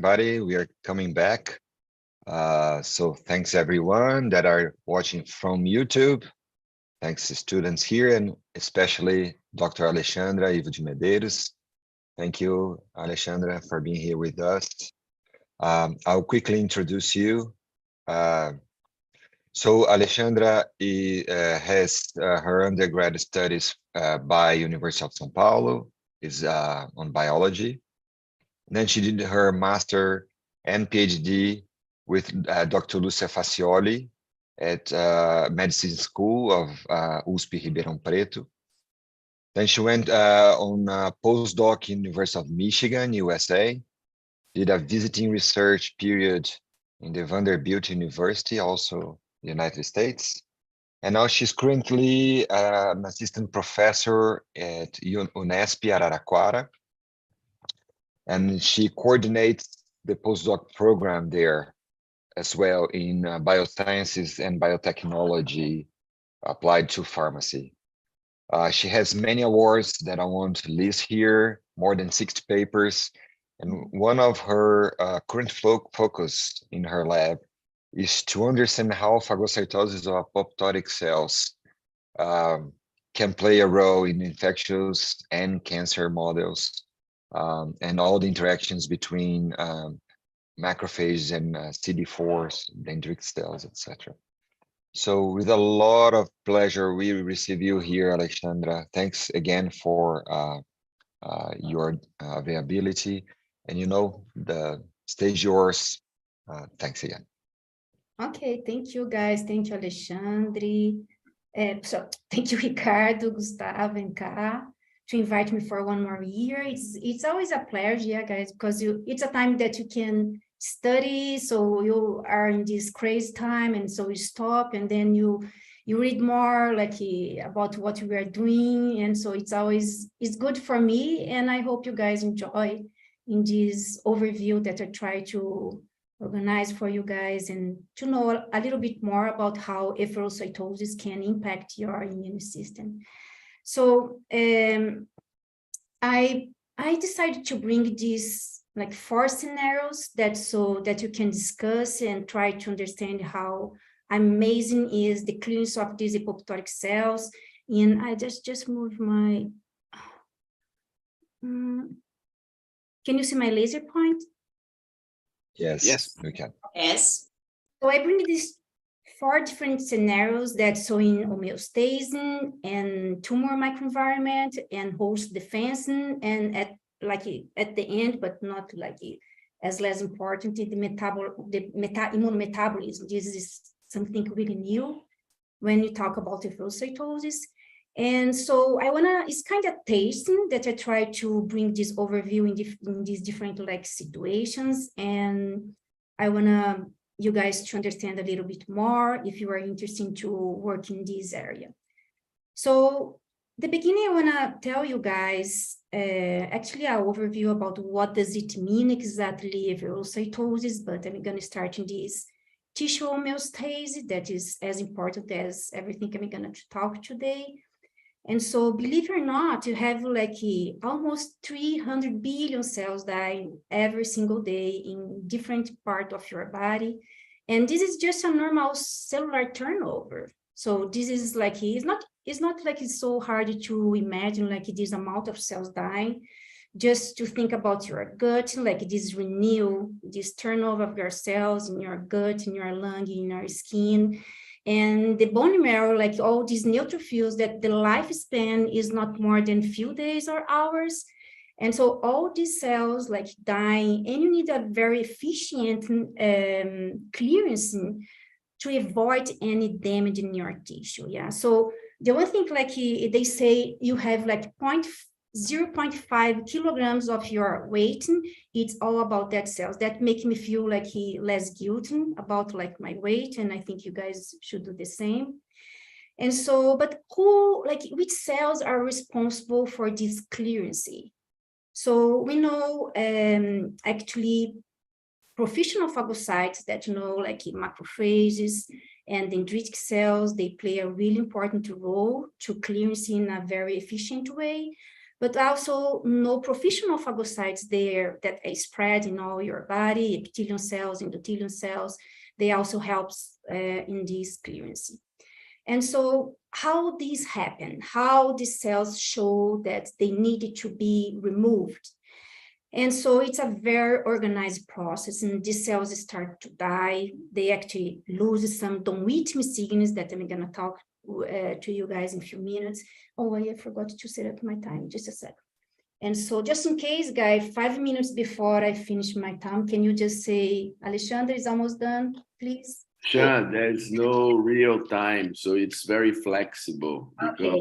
everybody. We are coming back. So thanks everyone that are watching from YouTube. Thanks to students here and especially Dr. Alexandra Medeiros. Thank you, Alexandra, for being here with us. I'll quickly introduce you. So Alexandra has her undergrad studies by University of São Paulo, is on biology. Then she did her master and PhD with Dr. Lúcia Facioli at Medicine School of USP Ribeirão Preto. Then she went on a postdoc in University of Michigan, USA, did a visiting research period in the Vanderbilt University, also the United States. And now she's currently an assistant professor at Unesp Araraquara. And she coordinates the postdoc program there as well in biosciences and biotechnology applied to pharmacy. She has many awards that I want to list here, more than 60 papers. And one of her current focus in her lab is to understand how phagocytosis of apoptotic cells can play a role in infectious and cancer models. And all the interactions between macrophages and CD4s, dendritic cells, etc. So with a lot of pleasure, we receive you here, Alexandra. Thanks again for your availability. And you know, the stage yours. Thanks again. Okay, thank you guys. Thank you, Alexandre. So thank you, Ricardo, Gustavo, and Ká, to invite me for one more year. It's always a pleasure, yeah, guys, because it's a time that you can study, so you are in this crazy time, and so you stop, and then you read more like about what we are doing, and so it's good for me, and I hope you guys enjoy in this overview that I try to organize for you guys and to know a little bit more about how efferocytosis can impact your immune system. So I decided to bring these like 4 scenarios so that you can discuss and try to understand how amazing is the clearance of these apoptotic cells. And I just move my, can you see my laser point? Yes, we can. Yes. So I bring these 4 different scenarios that so in homeostasis and tumor microenvironment and host defense, and at the end, but not like as less important, the immunometabolism. This is something really new when you talk about efferocytosis. And so it's kind of tasting that I try to bring this overview in these different like situations. And I want you guys to understand a little bit more if you are interested to work in this area. So the beginning, I want to tell you guys actually an overview about what does it mean exactly efferocytosis, but I'm going to start in this tissue homeostasis that is as important as everything I'm going to talk today. And so, believe it or not, you have like almost 300 billion cells dying every single day in different parts of your body. And this is just a normal cellular turnover. So this is like, it's not like it's so hard to imagine like this amount of cells dying. Just to think about your gut, like this renew, this turnover of your cells in your gut, in your lung, in your skin. And the bone marrow, like all these neutrophils, that the lifespan is not more than a few days or hours. And so all these cells like dying, and you need a very efficient clearance to avoid any damage in your tissue. Yeah. So the one thing, like they say, you have like 0.5 kilograms of your weight. It's all about that cells. That makes me feel like less guilty about like my weight, and I think you guys should do the same. And so, but which cells are responsible for this clearance? So we know actually professional phagocytes that like macrophages and dendritic cells, they play a really important role to clearance in a very efficient way. but also no professional phagocytes there that are spread in all your body, epithelial cells, endothelial cells. They also helps in this clearance. And so how this happened, how the cells show that they needed to be removed. And so it's a very organized process, and these cells start to die. They actually lose some don't eat me signals that I'm going to talk to you guys in a few minutes. Oh, I forgot to set up my time, just a sec. And so just in case, guys, 5 minutes before I finish my time, can you just say, Alexandra is almost done, please? Sure, there's no real time, so it's very flexible. Okay,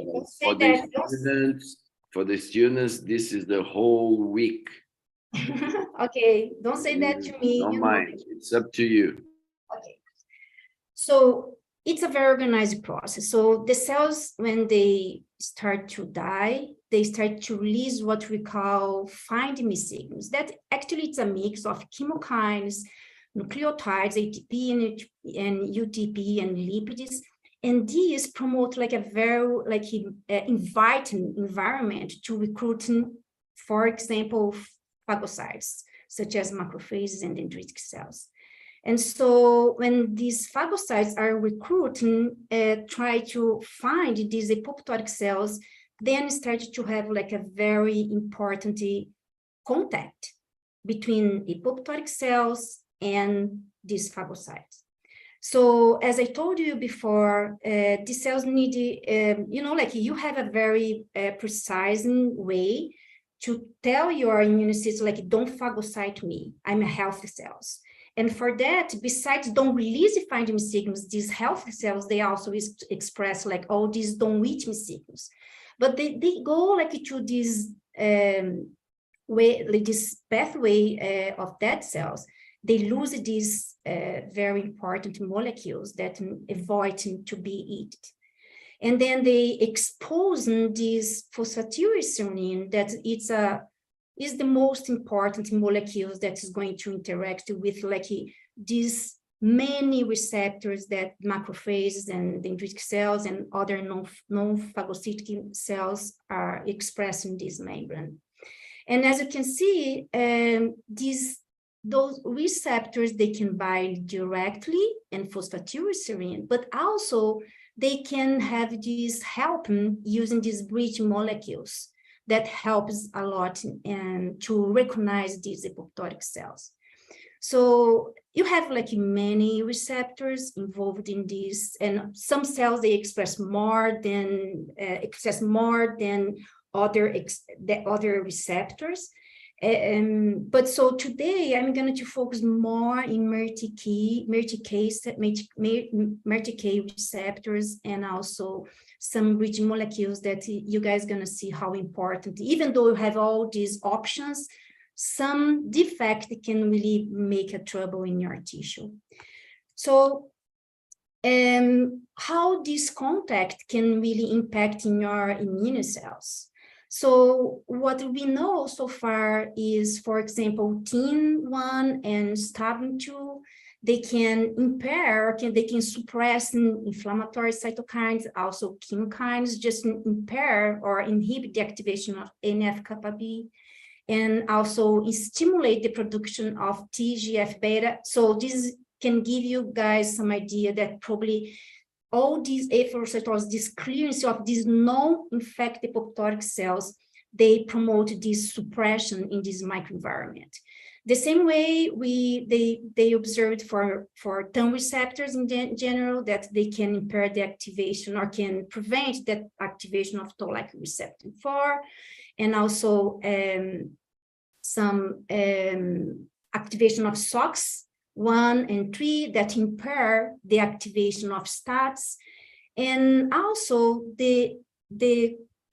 Because for the students, this is the whole week. Okay, don't say that to me. Don't mind, it's up to you. Okay. So it's a very organized process. So the cells, when they start to die, they start to release what we call find me signals. That actually it's a mix of chemokines, nucleotides, ATP and UTP and lipids. And these promote like a very inviting environment to recruiting, for example, phagocytes, such as macrophages and dendritic cells. And so when these phagocytes are recruiting, try to find these apoptotic cells, then start to have like a very important contact between apoptotic cells and these phagocytes. So as I told you before, these cells need, you have a very precise way to tell your immune system, like, don't phagocyte me, I'm a healthy cells. And for that, besides don't release the find me signals, these healthy cells, they also express like all these don't eat me signals. But they go like to this way, like this pathway of dead cells. They lose these very important molecules that avoid to be eaten. And then they expose this phosphatidylserine that is the most important molecules that is going to interact with like these many receptors that macrophages and dendritic cells and other non-phagocytic cells are expressing this membrane. And as you can see, those receptors, they can bind directly and phosphatidylserine, but also they can have this help using these bridge molecules that helps a lot and to recognize these apoptotic cells. So you have like many receptors involved in this, and some cells they express more than other receptors. But so today I'm going to focus more in MERTK receptors and also some bridge molecules that you guys are going to see how important, even though you have all these options, some defect can really make a trouble in your tissue. So how this contact can really impact in your immune cells. So what we know so far is, for example, TIN1 and STABN2, they can impair, they can suppress inflammatory cytokines, also chemokines, just impair or inhibit the activation of NF-kappa B, and also stimulate the production of TGF-beta. So this can give you guys some idea that probably all these efferocytosis, this clearance of these non-infected apoptotic cells, they promote this suppression in this microenvironment. The same way they observed for TAM receptors in general, that they can impair the activation or can prevent that activation of toll-like receptor 4, and also some activation of SOX1 and 3 that impair the activation of STATs, and also the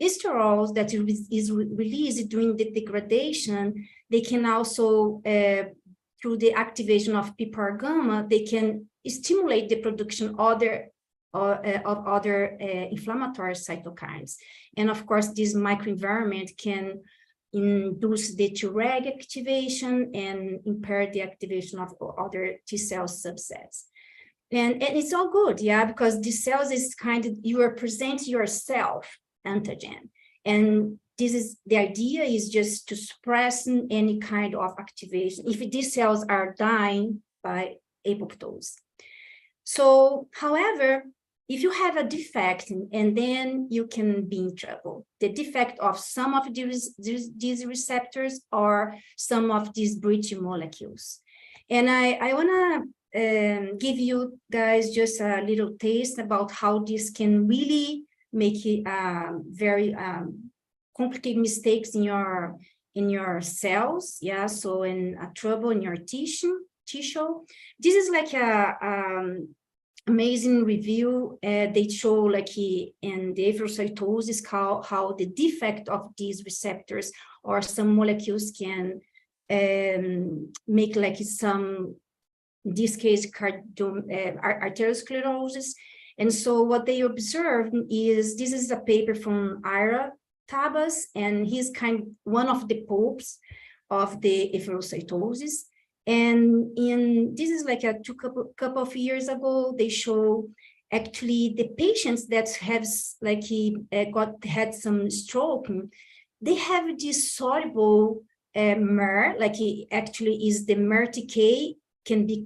sterols that is released during the degradation. They can also, through the activation of PPAR gamma, they can stimulate the production of other inflammatory cytokines. And of course, this microenvironment can induce the Treg activation and impair the activation of other T cell subsets. And it's all good, yeah, because the cells is kind of, you represent yourself antigen. And the idea is just to suppress any kind of activation if these cells are dying by apoptosis. So, however, if you have a defect, and then you can be in trouble. The defect of some of these receptors or some of these bridge molecules. And I want to give you guys just a little taste about how this can really make it very complicated mistakes in your cells. Yeah, so in trouble in your tissue. This is like a amazing review. They show like in the efferocytosis how the defect of these receptors or some molecules can make like some, in this case, arteriosclerosis. And so what they observed is, this is a paper from Ira Tabas, and he's one of the popes of the efferocytosis. And this is like a couple of years ago, they show actually the patients that have like had some stroke, they have this soluble MER, like it actually is the MER-TK, can be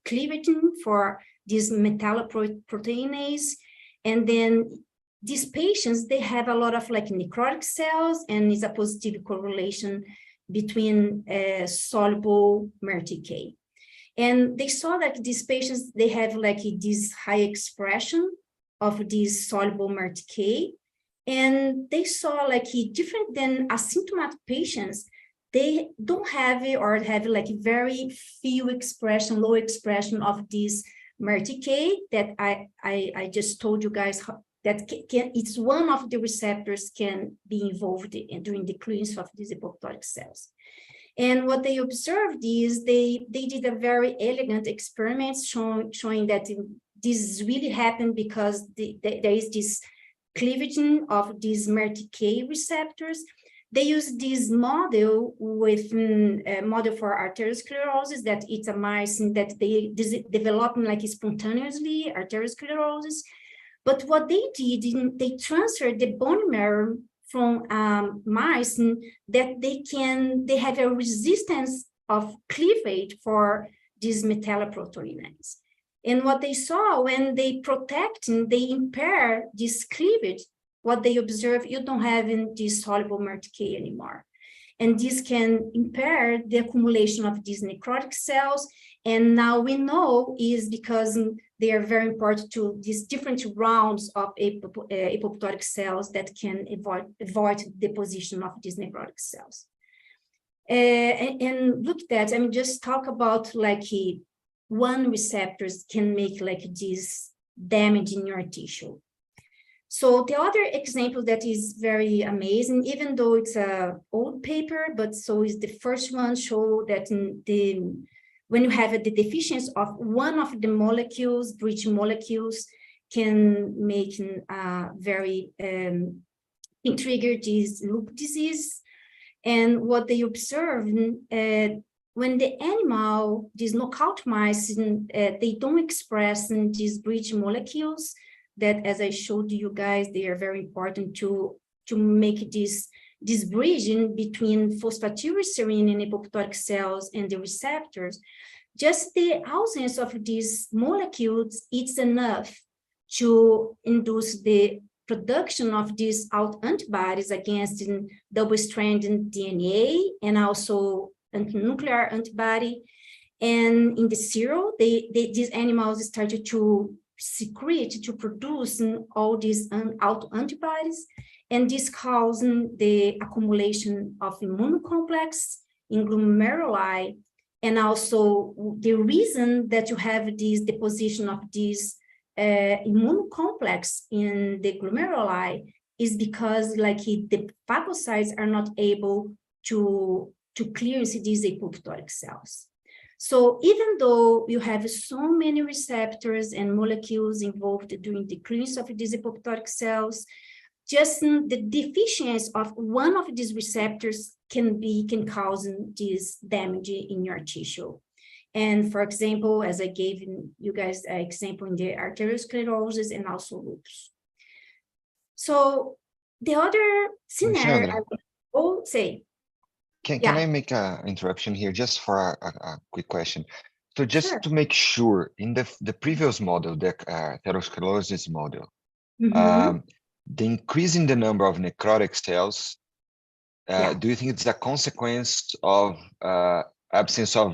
cleaved for this metalloproteinase. And then these patients, they have a lot of like necrotic cells, and is a positive correlation between soluble MER-TK. And they saw that these patients, they have like this high expression of this soluble MER-TK. And they saw like different than asymptomatic patients, they don't have it or have like very few expression, low expression of this MER-TK that I just told you guys that it's one of the receptors can be involved during the clearance of these apoptotic cells. And what they observed is they did a very elegant experiment showing that this really happened because there is this cleavage of these MER-TK receptors. They use this model with a model for arteriosclerosis, that it's a mice that they develop like spontaneously arteriosclerosis. But what they did, they transferred the bone marrow from mice that they have a resistance of cleavage for these metalloproteinase. And what they saw when they protect and they impair this cleavage, what they observe, you don't have in this soluble MER-TK anymore. And this can impair the accumulation of these necrotic cells. And now we know is because they are very important to these different rounds of apoptotic cells that can avoid deposition of these necrotic cells. And look at that, I mean, just talk about like one receptors can make like this damage in your tissue. So the other example that is very amazing, even though it's an old paper, but so is the first one, show that when you have the deficiency of one of the molecules, bridge molecules, can make very can trigger this loop disease. And what they observed, when the animal, these knockout mice, they don't express these bridge molecules, that, as I showed you guys, they are very important to make this bridging between phosphatidylserine in apoptotic cells and the receptors. Just the absence of these molecules, it's enough to induce the production of these autoantibodies against double-stranded DNA and also nuclear antibody. And in the serum, these animals started to secrete, to produce all these autoantibodies, and this causing the accumulation of immunocomplex in glomeruli. And also the reason that you have this deposition of this immunocomplex in the glomeruli is because like the phagocytes are not able to clear these apoptotic cells. So even though you have so many receptors and molecules involved during the clearance of these apoptotic cells, just the deficiency of one of these receptors can cause this damage in your tissue. And for example, as I gave you guys an example in the arteriosclerosis and also lupus. So The other scenario, Alexandra, I will say, can yeah, I make a interruption here just for a quick question? So sure. just to make sure, in the previous model, the atherosclerosis model, Mhm. the increase in the number of necrotic cells, Yeah, do you think it's a consequence of absence of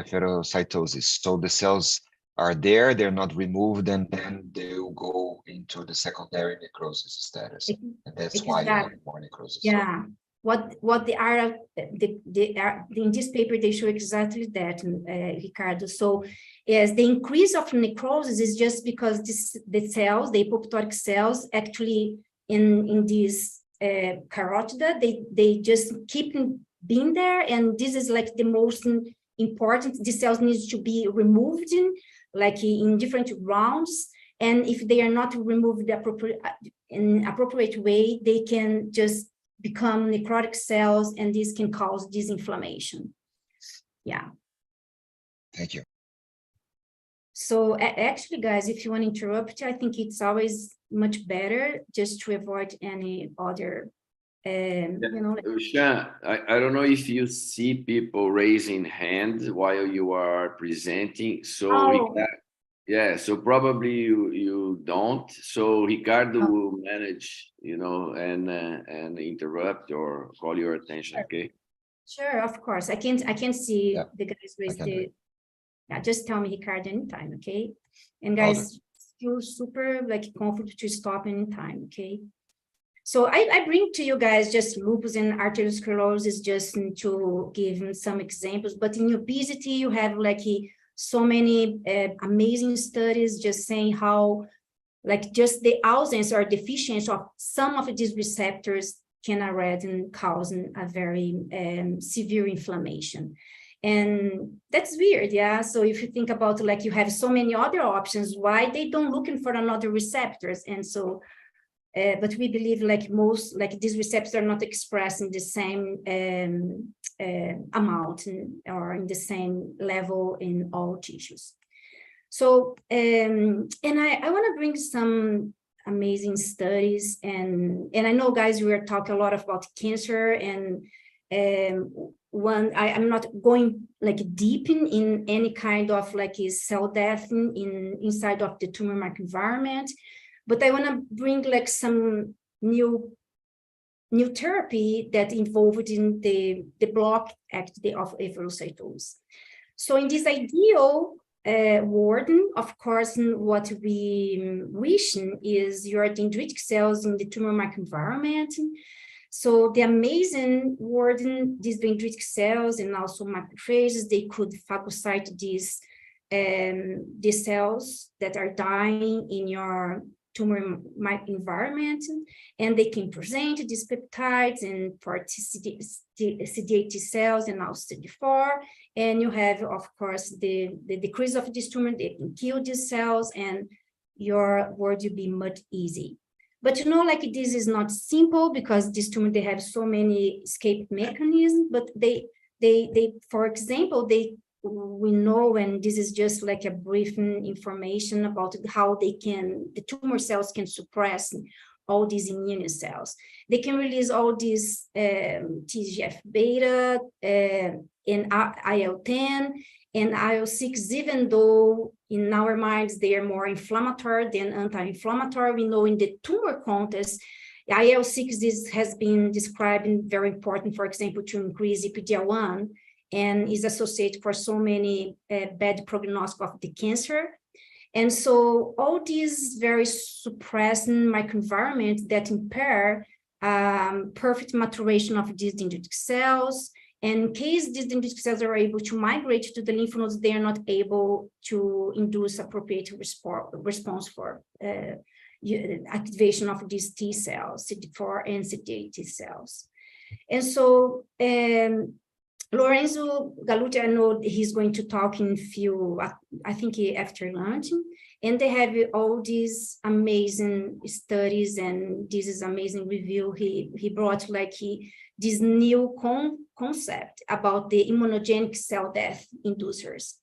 efferocytosis? So the cells are there, they're not removed, and then they'll go into the secondary necrosis status. ex- And that's why you have exactly. more necrosis. Yeah, what they are in this paper they show exactly that, Ricardo. So, yes, the increase of necrosis is just because the cells, the apoptotic cells, actually in this carotida, they just keep being there, and this is like the most important. The cells needs to be removed like in different rounds, and if they are not removed in appropriate way, they can just become necrotic cells, and this can cause this inflammation. Yeah. Thank you. So actually, guys, if you want to interrupt, I think it's always much better just to avoid any other, you know. Shan, I don't know if you see people raising hands while you are presenting. So Oh, yeah, so probably you don't. So Ricardo oh, will manage, and interrupt or call your attention. Okay. sure, of course. I can't see Yeah, the guys I raise can do the. it. Yeah, just tell me, Ricardo, anytime, okay? And I'll do it. guys, feel super like comfortable to stop anytime, okay? So I bring to you guys just lupus and arteriosclerosis just to give some examples, but in obesity, you have like so many amazing studies just saying how like just the absence or deficiency of some of these receptors can already cause a very severe inflammation. And that's weird, yeah. So if you think about like you have so many other options, why they don't looking for another receptors? And so but we believe like most, like these receptors are not expressed in the same amount or in the same level in all tissues. So, and I want to bring some amazing studies, and I know, guys, we are talking a lot about cancer, and I'm not going like deep in any kind of like a cell death inside of the tumor microenvironment, but I want to bring like some new therapy that involved in the block activity of efferocytosis. So in this ideal world, of course, what we wishing is your dendritic cells in the tumor microenvironment. So the amazing world, these dendritic cells and also macrophages, they could phagocyte these cells that are dying in your tumor environment, and they can present these peptides and CD8 T cells and also CD4, and you have, of course, the decrease of this tumor. They can kill these cells, and your world will be much easy. But you know, like this is not simple because this tumor, they have so many escape mechanisms, but they for example, we know, and this is just like a brief information about how the tumor cells can suppress all these immune cells. They can release all these TGF-beta and IL-10 and IL-6, even though in our minds they are more inflammatory than anti-inflammatory. We know in the tumor context, IL-6 has been described very important, for example, to increase PD-L1, and is associated for so many bad prognosis of the cancer. And so all these very suppressing microenvironments that impair perfect maturation of these dendritic cells. And in case these dendritic cells are able to migrate to the lymph nodes, they are not able to induce appropriate response for activation of these T cells, CD4 and CD8 T cells. And so Lorenzo Gallucci, I know he's going to talk in few, I think after lunch, and they have all these amazing studies and this is amazing review. He brought like this new concept about the immunogenic cell death inducers.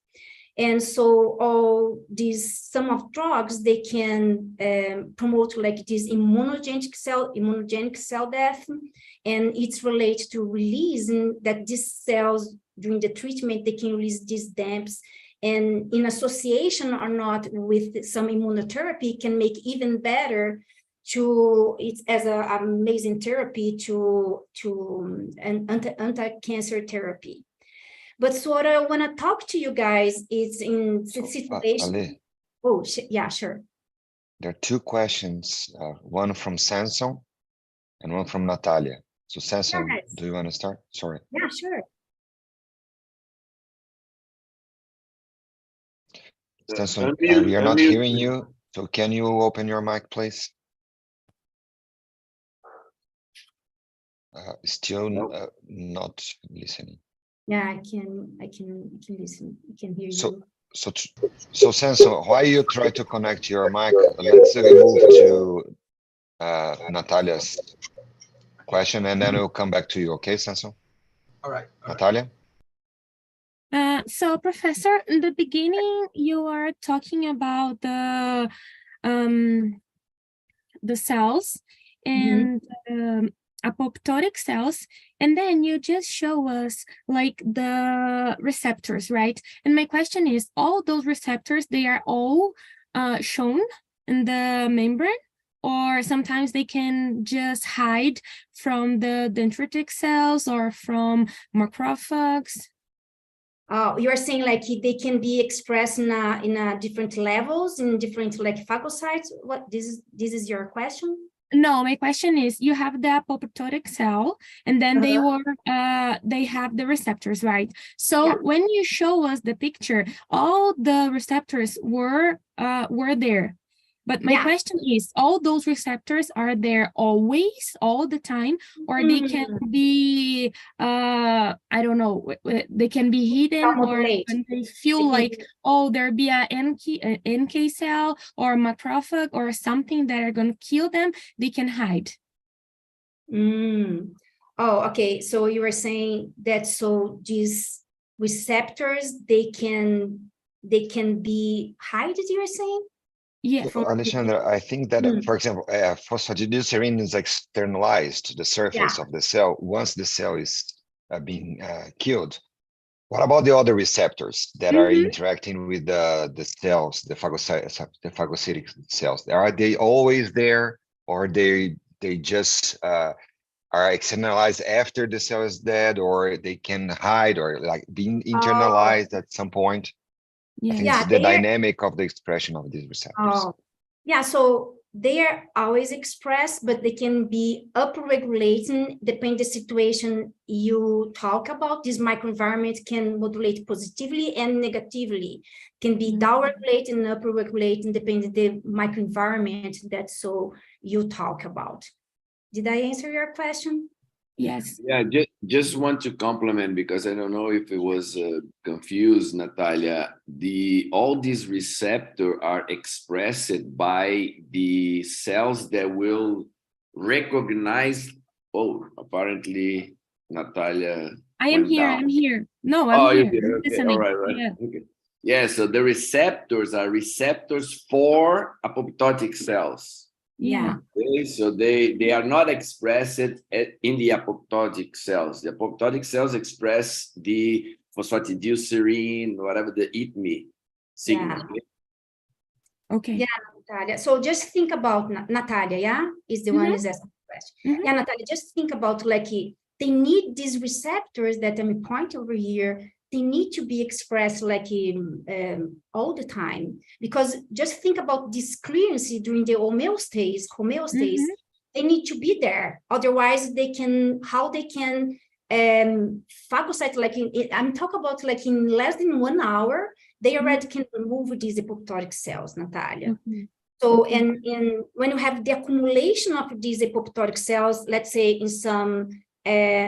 And so all these, some of drugs, they can promote like this immunogenic cell death, and it's related to releasing that these cells during the treatment, they can release these DAMPs, and in association or not with some immunotherapy can make even better it's as an amazing therapy to an anti-cancer therapy. But so what I want to talk to you guys is in the situation. Ali, Oh, yeah, sure. there are two questions, one from Samson and one from Natalia. So Samson, Yes. do you want to start? Sorry. Yeah, sure. Samson, we are not hearing you. So can you open your mic, please? Still not listening. Yeah, I can listen. I can hear you. So Samson, why you try to connect your mic? Let's move to Natalia's question, and then we'll come back to you. Okay, Samson? All right. Natalia? So Professor, in the beginning, you are talking about the cells and apoptotic cells, and then you just show us like the receptors, right? And my question is, all those receptors, they are all shown in the membrane, or sometimes they can just hide from the dendritic cells or from macrophages? Oh, you're saying like they can be expressed in a different levels, in different like phagocytes? What, this is your question? No, my question is, you have the apoptotic cell, and then they have the receptors, right? So when you show us the picture, all the receptors were there. But my question is, all those receptors are there always, all the time, or they can be, I don't know, they can be hidden, or when they feel like, oh, there be a NK cell or macrophage or something that are going to kill them, they can hide. Oh, okay. So you were saying that so these receptors, they can be hidden, you were saying? Yeah. Alexandra, I think that, for example, phosphatidylserine is externalized to the surface of the cell once the cell is being killed. What about the other receptors that are interacting with the cells, the phagocytic cells? Are they always there, or they just are externalized after the cell is dead, or they can hide or like being internalized at some point? I think it's the dynamic of the expression of these receptors. Yeah, so they are always expressed, but they can be upregulating depending the situation you talk about. This microenvironment can modulate positively and negatively, can be downregulating and upregulating depending the microenvironment that so you talk about. Did I answer your question? Yes. Yeah, just want to compliment, because I don't know if it was confused, Natalia. All these receptors are expressed by the cells that will recognize. Oh, apparently Natalia. I am here. Down. I'm here. No, I'm here. Okay. Listening. All right. Yeah. Okay. Yeah. So the receptors are receptors for apoptotic cells. Yeah. Okay, so they are not expressed in the apoptotic cells. The apoptotic cells express the phosphatidylserine, whatever the eat me signal. Okay. Yeah, Natalia. So just think about Natalia, is the one who's asking the question. Yeah, Natalia, just think about like they need these receptors that I'm pointing over here. They need to be expressed like all the time, because just think about this clearance during the homeostasis. They need to be there. Otherwise, how they can phagocyte, like I'm talking about like in less than 1 hour, they already can remove these apoptotic cells, Natalia. So, and when you have the accumulation of these apoptotic cells, let's say in some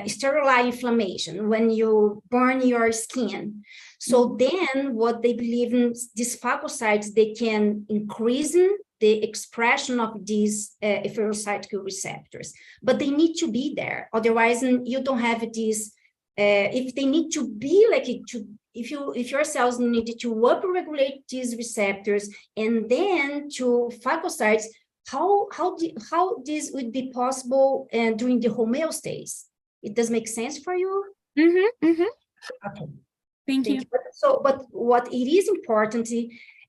sterile inflammation, when you burn your skin. So then what they believe in, these phagocytes, they can increase the expression of these efferocytic receptors, but they need to be there. Otherwise, you don't have these, if they need to be like if your cells need to upregulate these receptors and then to phagocytes, how this would be possible during the homeostasis? It does make sense for you? Okay. Thank you. So, but what it is important,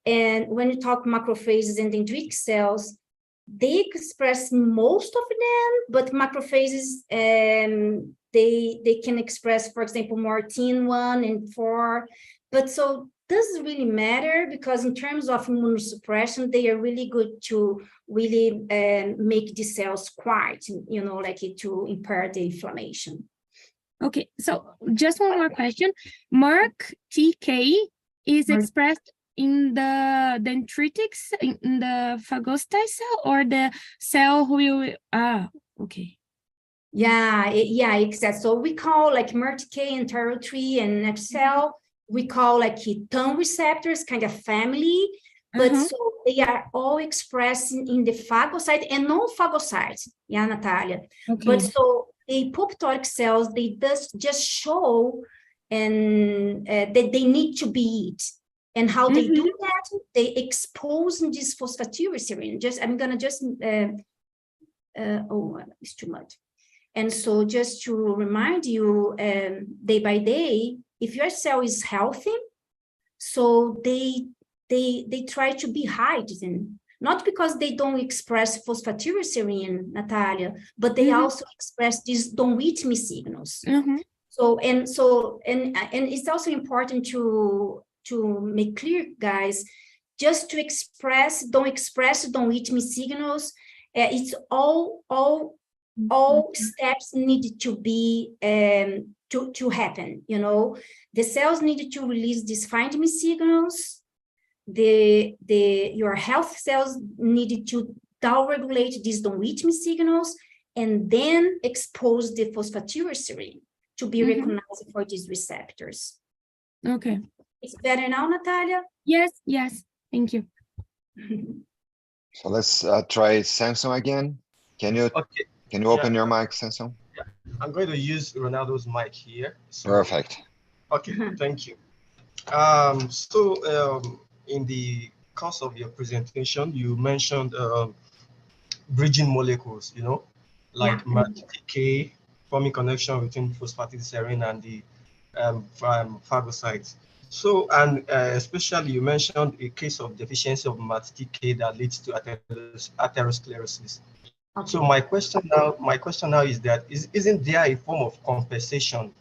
and when you talk macrophages and dendritic cells, they express most of them, but macrophages, they can express, for example, more TIN1 and 4. But so does it really matter? Because in terms of immunosuppression, they are really good to really make the cells quiet, you know, like to impair the inflammation. Okay, so just one more question. MARC-TK is expressed in the dendritics, in the phagocyte cell, or the cell who will, okay. Yeah, exactly. So we call like MERTK and TYRO3 and next cell, we call like TON receptors, kind of family, but so they are all expressed in the phagocyte and non-phagocytes. Yeah, Natalia. Okay. But so the apoptotic cells, they just show and that they need to be eaten. And how they do that, they expose this phosphatidylserine. I'm gonna just, oh, it's too much. And so just to remind you, day by day, if your cell is healthy, so they try to be hidden, not because they don't express phosphatidylserine, Natalia, but they also express these don't eat me signals. So it's also important to make clear, guys, just to express don't eat me signals. It's all steps need to be to happen. You know, the cells need to release these find me signals. Your health cells needed to downregulate these don't eat me signals, and then expose the phosphatidylserine to be recognized for these receptors. Okay. It's better now, Natalia? Yes, thank you. So let's try Samson again. Can you open your mic, Samson? Yeah. I'm going to use Ronaldo's mic here. So, perfect. Okay, thank you. In the course of your presentation, you mentioned bridging molecules, you know, like MAT-TK, forming connection between phosphatidylserine and the phagocytes. So, and especially you mentioned a case of deficiency of MAT-TK that leads to atherosclerosis. Okay. So my question now is that isn't there a form of compensation?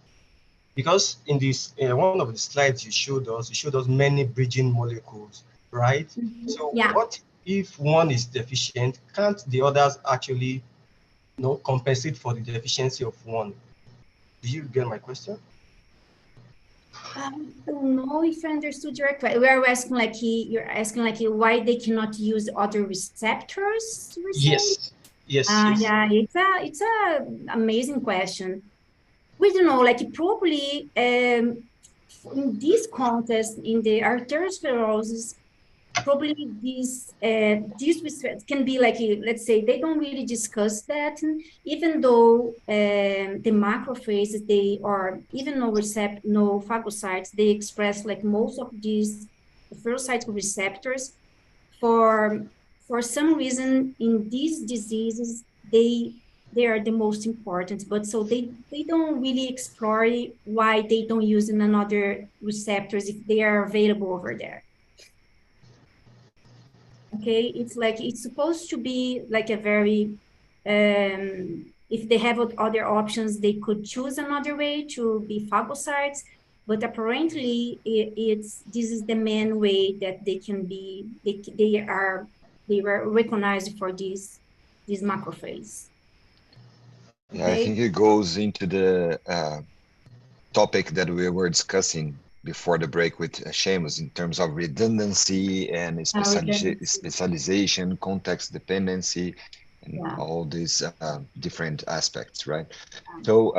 Because in this one of the slides you showed us many bridging molecules, right? So what if one is deficient? Can't the others actually, compensate for the deficiency of one? Do you get my question? I don't know if I understood your question. We're asking you're asking why they cannot use other receptors? Yes. Yes. Yeah, it's a amazing question. We don't know, probably in this context, in the arteriosclerosis, probably these can be let's say they don't really discuss that, even though the macrophages, even no phagocytes, they express most of these efferocytic receptors. For some reason in these diseases, they are the most important, but so they don't really explore why they don't use another receptors if they are available over there. Okay, it's supposed to be a very, if they have other options, they could choose another way to be phagocytes, but apparently this is the main way that they can be, they were recognized for these macrophages. Yeah, okay. I think it goes into the topic that we were discussing before the break with Seamus in terms of redundancy and specialization, context dependency, and all these different aspects, right? So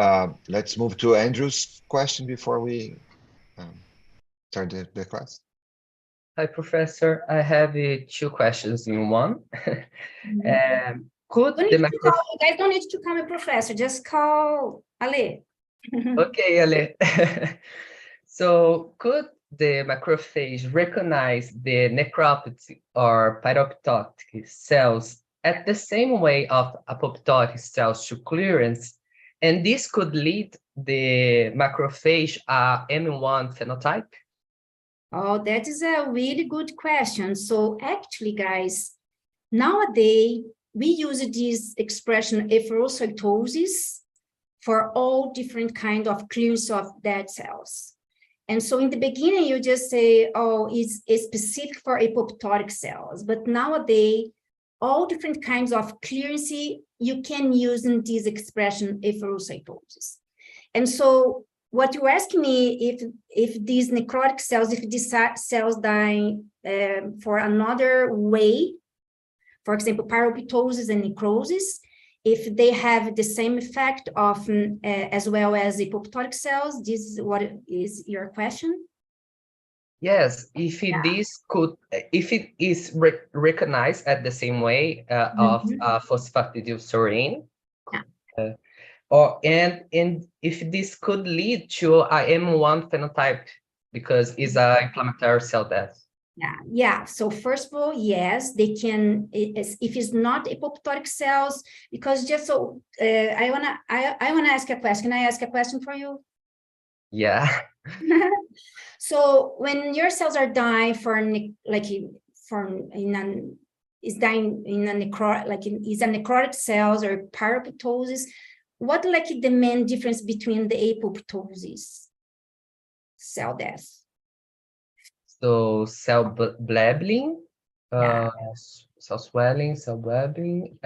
let's move to Andrew's question before we start the class. Hi, Professor. I have 2 questions in one. Could you guys don't need to call me Professor, just call Ale. Okay, Ale. So could the macrophage recognize the necroptic or pyroptotic cells at the same way of apoptotic cells to clearance? And this could lead the macrophage M1 phenotype? Oh, that is a really good question. So actually, guys, nowadays, we use this expression efferocytosis for all different kind of clearance of dead cells. And so in the beginning, you just say, oh, it's specific for apoptotic cells. But nowadays, all different kinds of clearance you can use in this expression efferocytosis. And so what you ask me, if these necrotic cells, if these cells die for another way, for example, pyroptosis and necrosis, if they have the same effect often as well as apoptotic cells, this is what is your question? Yes, if it is recognized at the same way of phosphatidylserine, and if this could lead to a M1 phenotype because it's a inflammatory cell death. Yeah. So first of all, yes, they can. If it's not apoptotic cells, because just so I wanna ask a question. Can I ask a question for you? Yeah. So when your cells are dying is dying in a is a necrotic cells or pyroptosis, what the main difference between the apoptosis cell death? So cell blabbling, cell swelling, cell blabbling.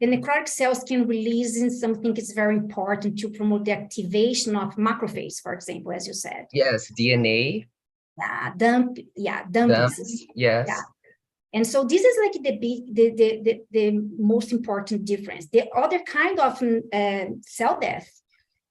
The necrotic cells can release in something that's very important to promote the activation of macrophages, for example, as you said. Yes, DNA. Dumps. Yes. Yeah. And so this is the most important difference. The other kind of cell death,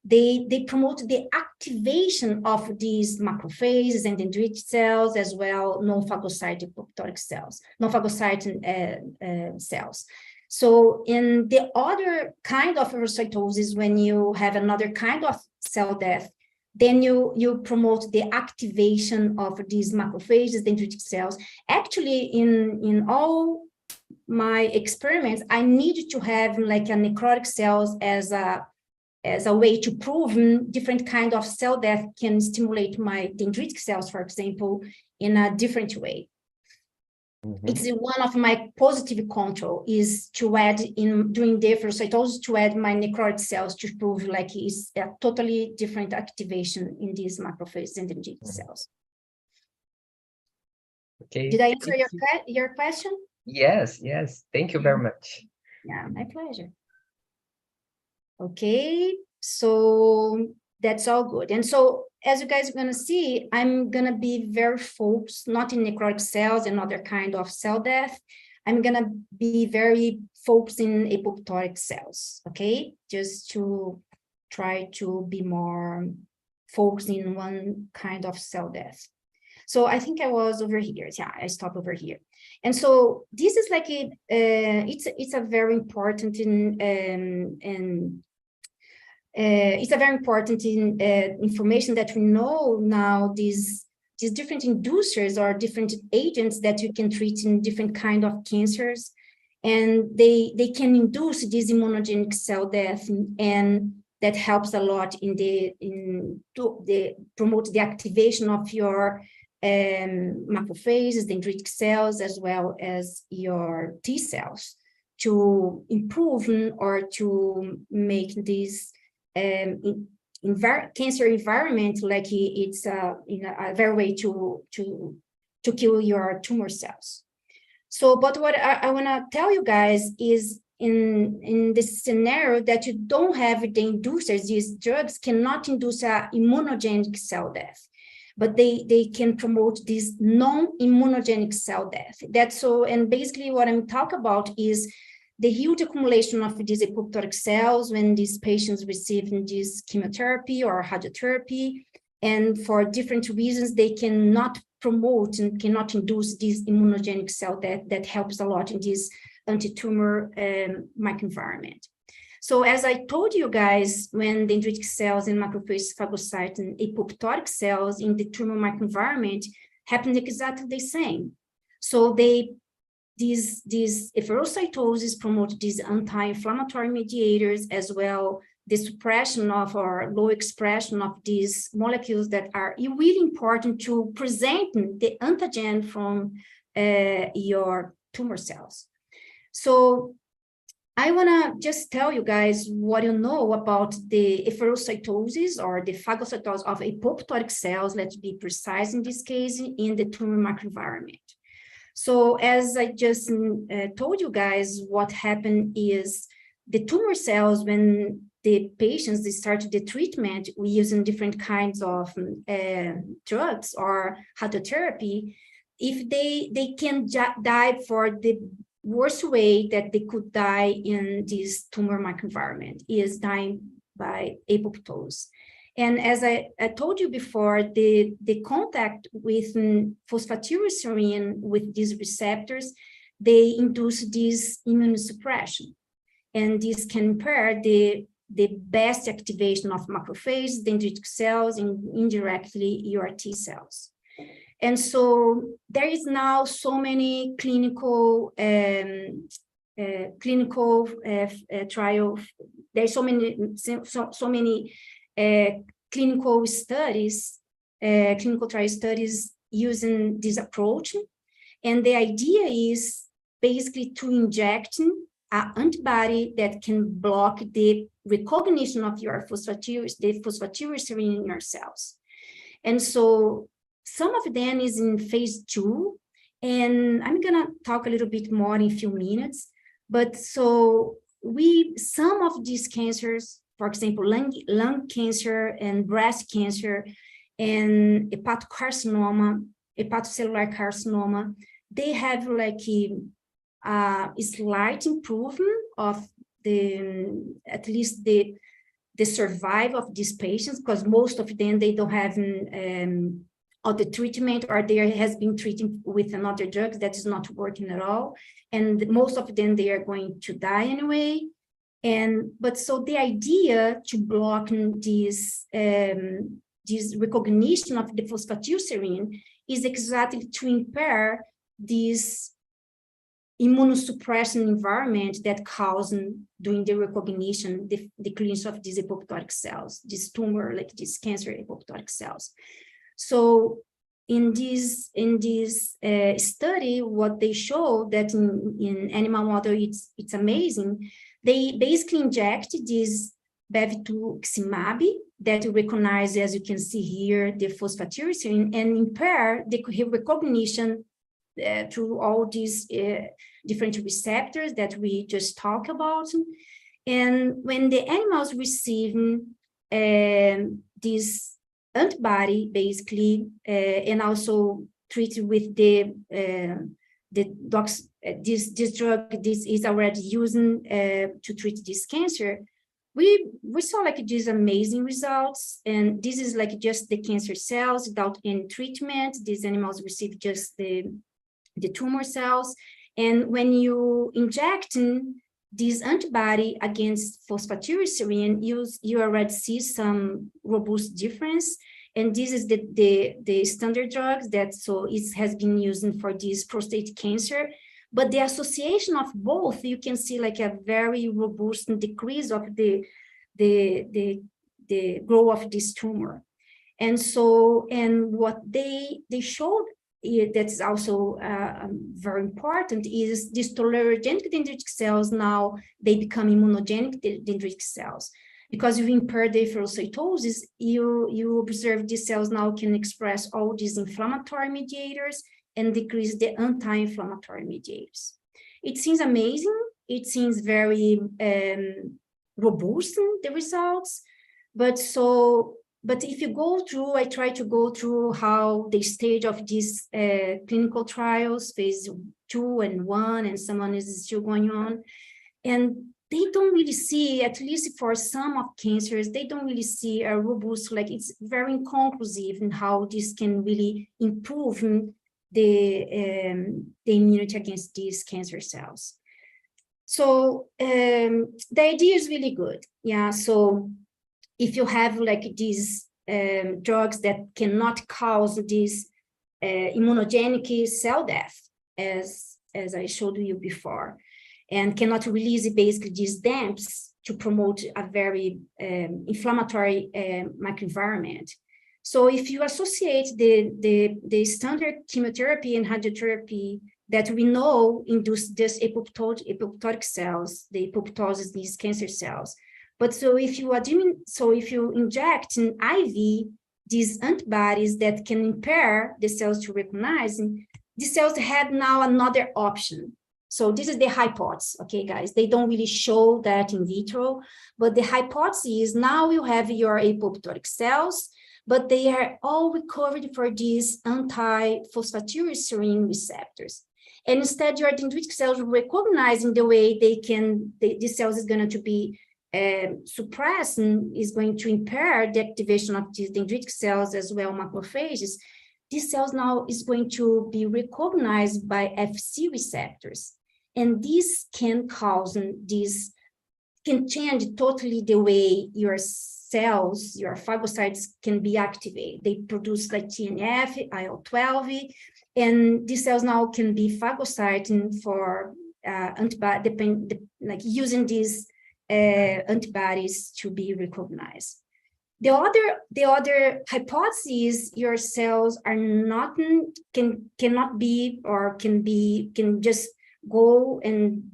they promote the activation of these macrophages and dendritic cells, as well non-phagocytic apoptotic cells, non-phagocytic cells. So in the other kind of efferocytosis, when you have another kind of cell death, then you promote the activation of these macrophages, dendritic cells. Actually, in all my experiments, I need to have a necrotic cells as a way to prove different kind of cell death can stimulate my dendritic cells, for example, in a different way. It's one of my positive control is to add during the efferocytosis to add my necrotic cells to prove it's a totally different activation in these macrophages and dendritic cells. Okay. Did I answer your question? Yes. Thank you very much. Yeah, my pleasure. Okay, so that's all good. And so as you guys are going to see, I'm going to be very focused, not in necrotic cells and other kind of cell death. I'm going to be very focused in apoptotic cells, okay? Just to try to be more focused in one kind of cell death. So I think I was over here. Yeah, I stopped over here. And so this is it's a very important it's a very important information that we know now. These different inducers or different agents that you can treat in different kind of cancers, and they can induce this immunogenic cell death, and that helps a lot to promote the activation of your macrophages, dendritic cells, as well as your T cells to improve or to make this cancer environment it's in a very way to kill your tumor cells. So, but what I want to tell you guys is in this scenario that you don't have the inducers, these drugs cannot induce a immunogenic cell death, but they can promote this non-immunogenic cell death. That's so, and basically what I'm talking about is the huge accumulation of these apoptotic cells when these patients receive this chemotherapy or radiotherapy, and for different reasons, they cannot promote and cannot induce this immunogenic cell death that helps a lot in this anti-tumor microenvironment. So as I told you guys, when dendritic cells and macrophage phagocytes and apoptotic cells in the tumor microenvironment happen exactly the same. So these efferocytosis promote these anti-inflammatory mediators, as well the suppression of or low expression of these molecules that are really important to present the antigen from your tumor cells. So I want to just tell you guys what you know about the efferocytosis or the phagocytosis of apoptotic cells, let's be precise in this case, in the tumor microenvironment. So as I just told you guys, what happened is the tumor cells, when the patients, they started the treatment, we using different kinds of drugs or radiotherapy, if they can die for the worst way that they could die in this tumor microenvironment is dying by apoptosis. And as I told you before, the contact with phosphatidylserine with these receptors, they induce this immunosuppression. And this can impair the best activation of macrophages, dendritic cells, and indirectly your T cells. And so there is now so many clinical trials. There's so many clinical studies, clinical trial studies using this approach. And the idea is basically to inject an antibody that can block the recognition of your phosphatidylserine in your cells. And so some of them is in phase 2, and I'm gonna talk a little bit more in a few minutes. But so some of these cancers, for example, lung cancer and breast cancer and hepatocellular carcinoma, they have like a slight improvement of at least the survival of these patients, because most of them, they don't have or the treatment, or there has been treating with another drug that is not working at all. And most of them, they are going to die anyway. But so the idea to block this recognition of the phosphatidylserine is exactly to impair this immunosuppression environment that causes, during the recognition, the clearance of these apoptotic cells, this tumor, like these cancer apoptotic cells. So in this study, what they show that in animal model, it's amazing. They basically inject this bevacizumab that recognize, as you can see here, the phosphatidylserine, and impair the recognition through all these different receptors that we just talked about. And when the animals receive this antibody, basically, and also treated with this drug, this is already using to treat this cancer, we saw like these amazing results. And this is like just the cancer cells without any treatment. These animals receive just the tumor cells. And when you inject this antibody against phosphatidylserine, you already see some robust difference. And this is the standard drugs that it has been used for this prostate cancer. But the association of both, you can see like a very robust decrease of the growth of this tumor. And so, and what they showed, that's also very important, is these tolerogenic dendritic cells, now they become immunogenic dendritic cells. Because you impair the efferocytosis, you observe these cells now can express all these inflammatory mediators and decrease the anti-inflammatory mediators. It seems amazing. It seems very robust in the results. But if you go through, I try to go through how the stage of these clinical trials, phase 2 and 1, and someone is still going on. And they don't really see, at least for some of cancers, they don't really see a robust, like it's very inconclusive in how this can really improve the immunity against these cancer cells. So the idea is really good. Yeah. So if you have like these drugs that cannot cause this immunogenic cell death, as I showed you before, and cannot release basically these damps to promote a very inflammatory microenvironment. So if you associate the standard chemotherapy and radiotherapy that we know induce this apoptotic cells, the apoptosis, these cancer cells. But so if you inject an IV these antibodies that can impair the cells to recognize, the cells had now another option. So this is the hypothesis, okay, guys? They don't really show that in vitro, but the hypothesis is now you have your apoptotic cells, but they are all recovered for these anti-phosphatidylserine receptors. And instead, your dendritic cells recognizing the way the cells is going to be suppressed and is going to impair the activation of these dendritic cells as well, macrophages. These cells now is going to be recognized by Fc receptors. And this can cause, can change totally the way your cells, your phagocytes can be activated. They produce like TNF, IL-12, and these cells now can be phagocyting for antibody, like using these antibodies to be recognized. The other hypothesis, your cells are not cannot be or can just go and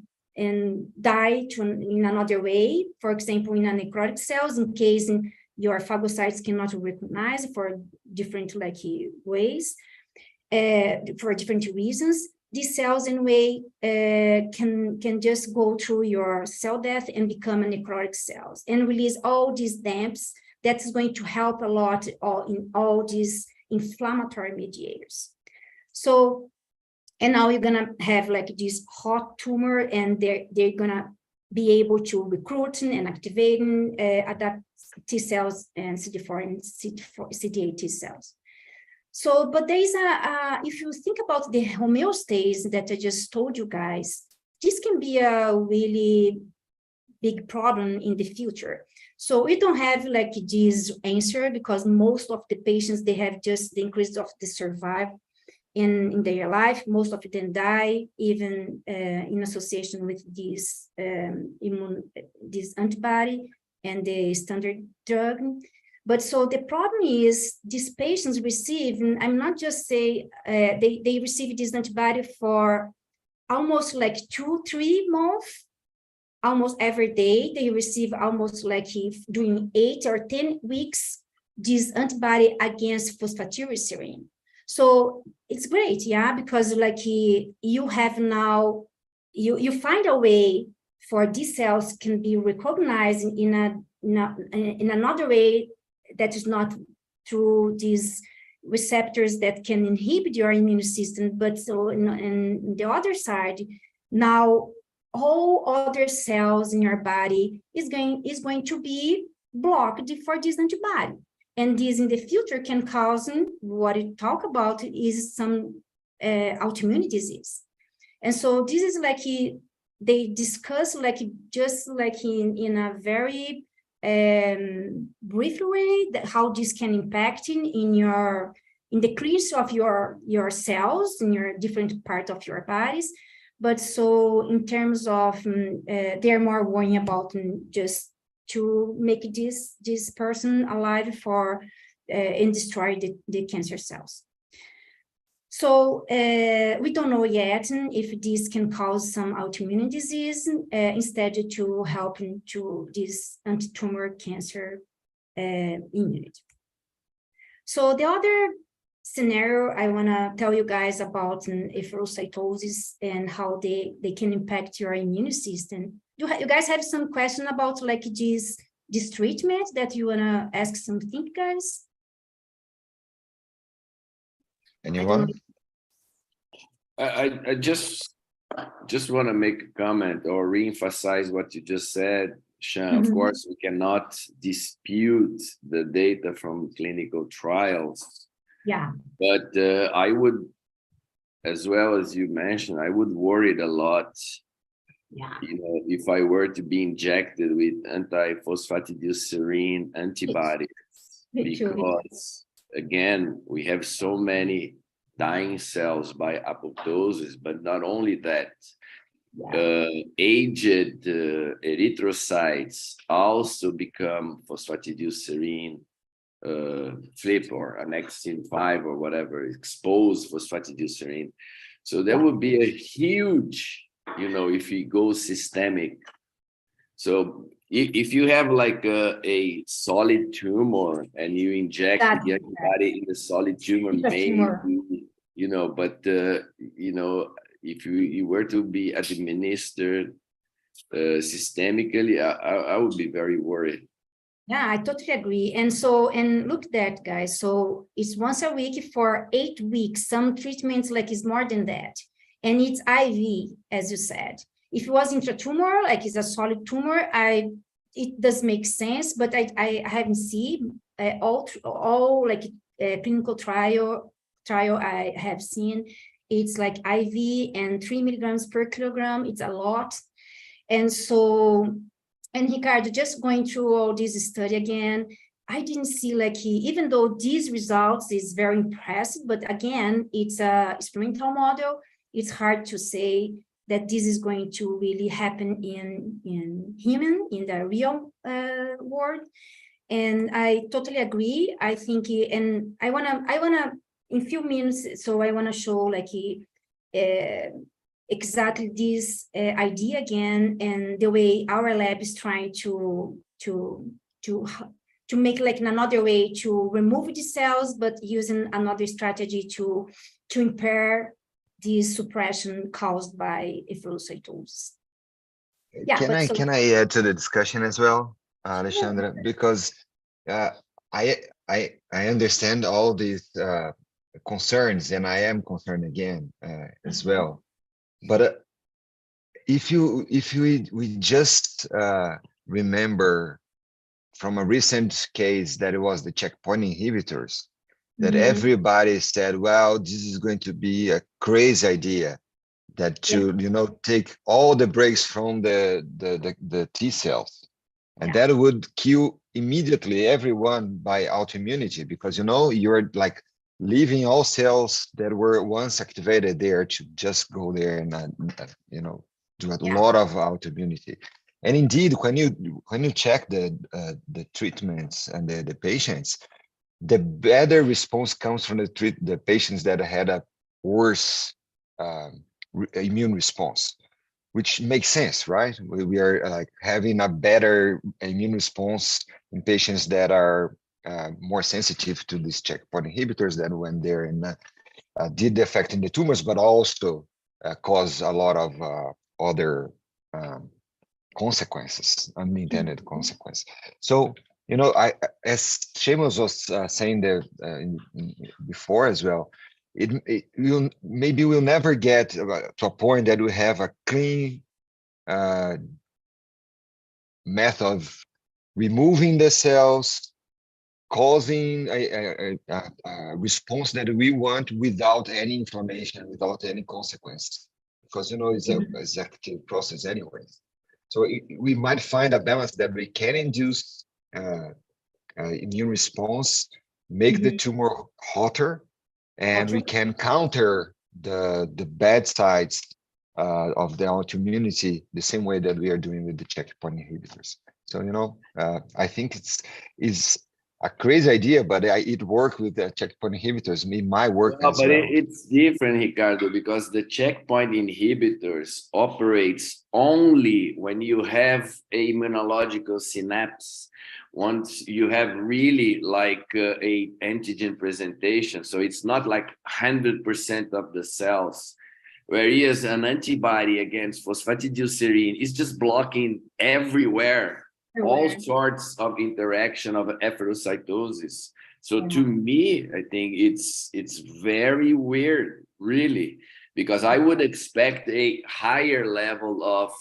die in another way. For example, in a necrotic cells, in case your phagocytes cannot recognize for different ways, for different reasons. These cells in a way can just go through your cell death and become a necrotic cells and release all these damps that is going to help a lot in all these inflammatory mediators. So, and now you're gonna have like this hot tumor and they're gonna be able to recruit and activating adapt T cells and CD4 and CD8 T cells. So, but there is if you think about the homeostasis that I just told you guys, this can be a really big problem in the future. So we don't have like this answer because most of the patients, they have just the increase of the survival in their life. Most of them die even in association with this antibody and the standard drug. But so the problem is these patients receive, and I'm not just say, they receive this antibody for almost like 2-3 months, almost every day. They receive almost like during 8 or 10 weeks, this antibody against phosphatidylserine. So it's great, yeah, because like you have now, you find a way for these cells can be recognized in another way that is not through these receptors that can inhibit your immune system, but so in the other side, now all other cells in your body is going to be blocked for this antibody. And this in the future can cause what you talk about is some autoimmune disease. And so this is like they discuss like just like in a very brief way that how this can impact in the decrease of your cells in your different parts of your bodies. But so in terms of they're more worrying about just to make this person alive for and destroy the cancer cells. So we don't know yet if this can cause some autoimmune disease instead to help to this anti-tumor cancer immunity. So the other scenario I want to tell you guys about efferocytosis and how they can impact your immune system. You guys have some question about like this treatment that you want to ask something, guys? Anyone? I just want to make a comment or re-emphasize what you just said, Sean. Of course, we cannot dispute the data from clinical trials. Yeah. But I would, as well as you mentioned, I would worry a lot Yeah. You know, if I were to be injected with anti-phosphatidylserine antibodies, Me too. because again, we have so many dying cells by apoptosis, but not only that, aged erythrocytes also become phosphatidylserine flip or annexin 5 or whatever, exposed phosphatidylserine. So there would be a huge, you know, if it goes systemic. So if you have like a solid tumor and you inject the antibody in the solid tumor, maybe, you know, but, you know, if you were to be administered systemically, I would be very worried. Yeah, I totally agree. And so, and look that, guys. So it's once a week for 8 weeks. Some treatments like is more than that. And it's IV, as you said. If it was intratumor, like it's a solid tumor, it does make sense, but I haven't seen all like clinical trial I have seen. It's like IV and 3 milligrams per kilogram. It's a lot. And so, and Ricardo, just going through all this study again, I didn't see like even though these results is very impressive, but again, it's a experimental model. It's hard to say that this is going to really happen in human, in the real world. And I totally agree. I think, and I wanna in a few minutes, so I wanna show like exactly this idea again, and the way our lab is trying to make like another way to remove the cells, but using another strategy to impair this suppression caused by efferocytosis. Yeah, can I add to the discussion as well, Alexandra? Because I understand all these concerns, and I am concerned again as well. But if we just remember from a recent case that it was the checkpoint inhibitors, that everybody said, well, this is going to be a crazy idea, that to you know, take all the breaks from the T cells, and that would kill immediately everyone by autoimmunity, because you know, you're like leaving all cells that were once activated there to just go there and you know, do a lot of autoimmunity. And indeed, when you check the treatments and the patients, the better response comes from the patients that had a worse immune response, which makes sense, right? We are like having a better immune response in patients that are more sensitive to these checkpoint inhibitors than when they're in did affect in the tumors, but also cause a lot of other consequences, unintended consequences. So, you know, as Seamus was saying there before as well, maybe we'll never get to a point that we have a clean method of removing the cells, causing a response that we want without any inflammation, without any consequence, because you know, it's an executive process anyways. So we might find a balance that we can induce immune response, make the tumor hotter, and we can counter the bad sides of the autoimmunity the same way that we are doing with the checkpoint inhibitors. So, you know, I think it's a crazy idea, but it worked with the checkpoint inhibitors. My work as well. It's different, Ricardo, because the checkpoint inhibitors operates only when you have a immunological synapse. Once you have really like a antigen presentation, so it's not like 100% of the cells. Whereas an antibody against phosphatidylserine is just blocking everywhere, all sorts of interaction of efferocytosis. So to me, I think it's very weird, really, because I would expect a higher level of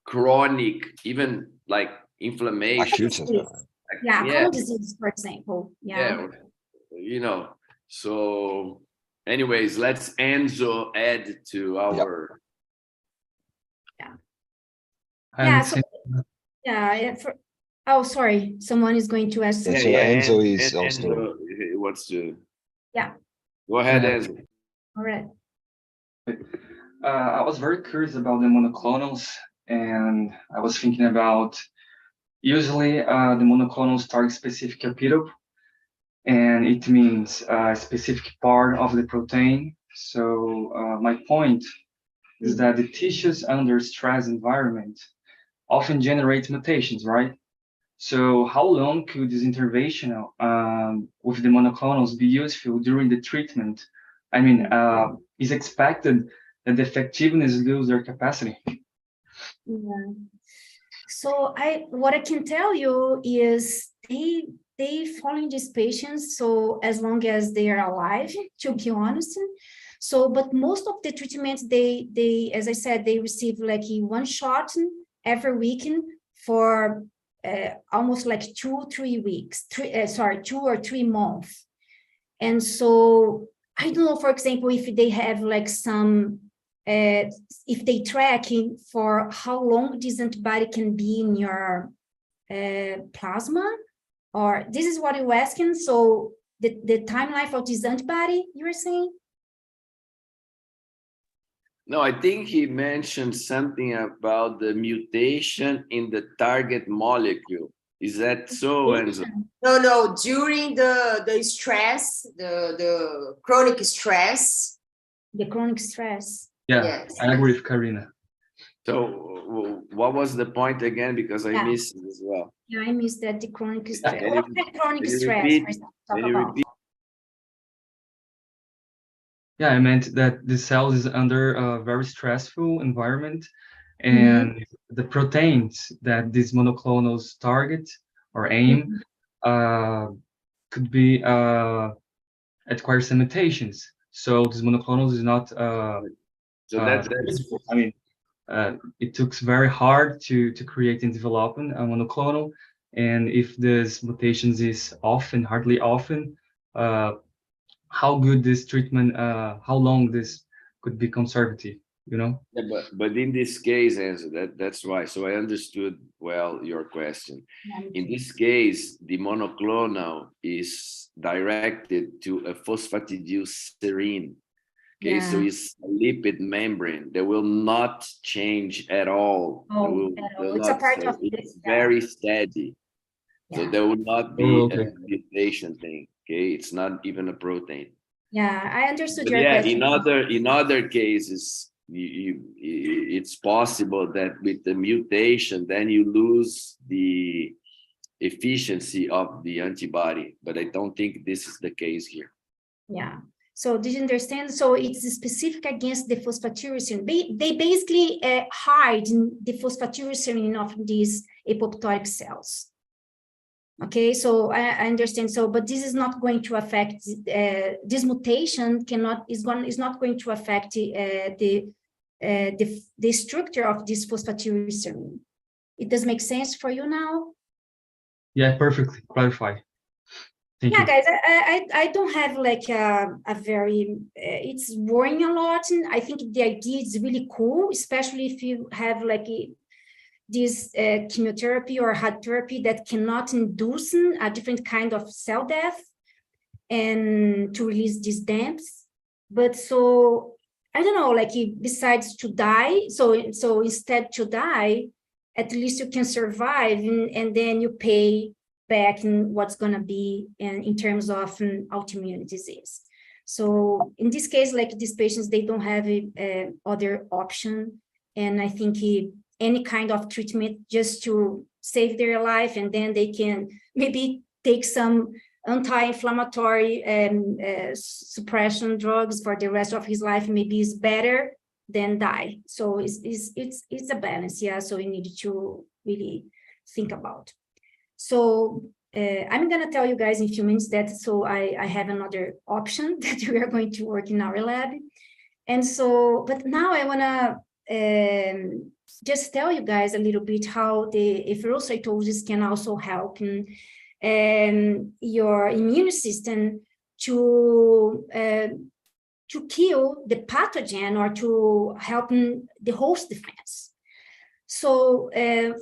chronic, even like inflammation. Common disease, for example. You know, so anyways, let's Enzo add to our Yeah. Hi, Yeah. So, Alexandra. yeah. Oh, sorry. Someone is going to ask. Yeah, something. so Enzo is Enzo also. wants to. Yeah. Go ahead, Yeah. Enzo. All right. I was very curious about the monoclonals, and I was thinking about usually the monoclonals target specific epitope, and it means a specific part of the protein. So my point is that the tissues under stress environment often generate mutations, right? So how long could this intervention with the monoclonals be useful during the treatment? I mean, is expected that the effectiveness lose their capacity? Yeah. So what I can tell you is they following these patients so as long as they are alive, to be honest. So, but most of the treatments they as I said, they receive like one shot every week for almost like 2-3 weeks, 2 or 3 months. And so I don't know, for example, if they have like some if they tracking for how long this antibody can be in your plasma, or this is what you're asking. So the time life of this antibody, you were saying? No, I think he mentioned something about the mutation in the target molecule. Is that so, Enzo? No, during the stress, the chronic stress. The chronic stress. Yeah, Yes. I agree with Karina. So what was the point again? Because I missed it as well. Yeah, I missed that, the chronic stress. Can you- Chronic can you stress. repeat? Talk Can you about. repeat? Yeah, I meant that the cells is under a very stressful environment, and the proteins that these monoclonals target or aim could be acquire some mutations. So these monoclonals is not. So that's I mean, it took very hard to create and develop a monoclonal, and if this mutations is often, hardly often, how good this treatment, how long this could be conservative, you know? Yeah, but in this case, Enzo, that's why. So I understood well your question. In this case, the monoclonal is directed to a phosphatidylserine. Okay, so it's a lipid membrane that will not change at all. Oh, it's a part of it's very steady. So there will not be a mutation thing. Okay, it's not even a protein. Yeah, I understood But your question. in other cases, it's possible that with the mutation, then you lose the efficiency of the antibody. But I don't think this is the case here. Yeah. So did you understand? So it's specific against the phosphatidylserine. They basically hide the phosphatidylserine of these apoptotic cells. Okay, so I understand. So, but this is not going to affect this mutation. Is not going to affect the structure of this phosphatidylserine. It does make sense for you now? Yeah, perfectly clarify. Thank you. Guys, I don't have like a very, it's worrying a lot. And I think the idea is really cool, especially if you have like this chemotherapy or radiotherapy that cannot induce a different kind of cell death and to release these damps. But so, I don't know, like besides to die, so instead to die, at least you can survive and then you pay back in what's going to be in terms of autoimmune disease. So in this case, like these patients, they don't have a other option. And I think any kind of treatment just to save their life, and then they can maybe take some anti-inflammatory suppression drugs for the rest of his life, maybe is better than die. So it's a balance, yeah. So you need to really think about. So I'm going to tell you guys in a few minutes that so I have another option that we are going to work in our lab. And so, but now I want to just tell you guys a little bit how the efferocytosis can also help in your immune system to kill the pathogen or to help in the host defense. So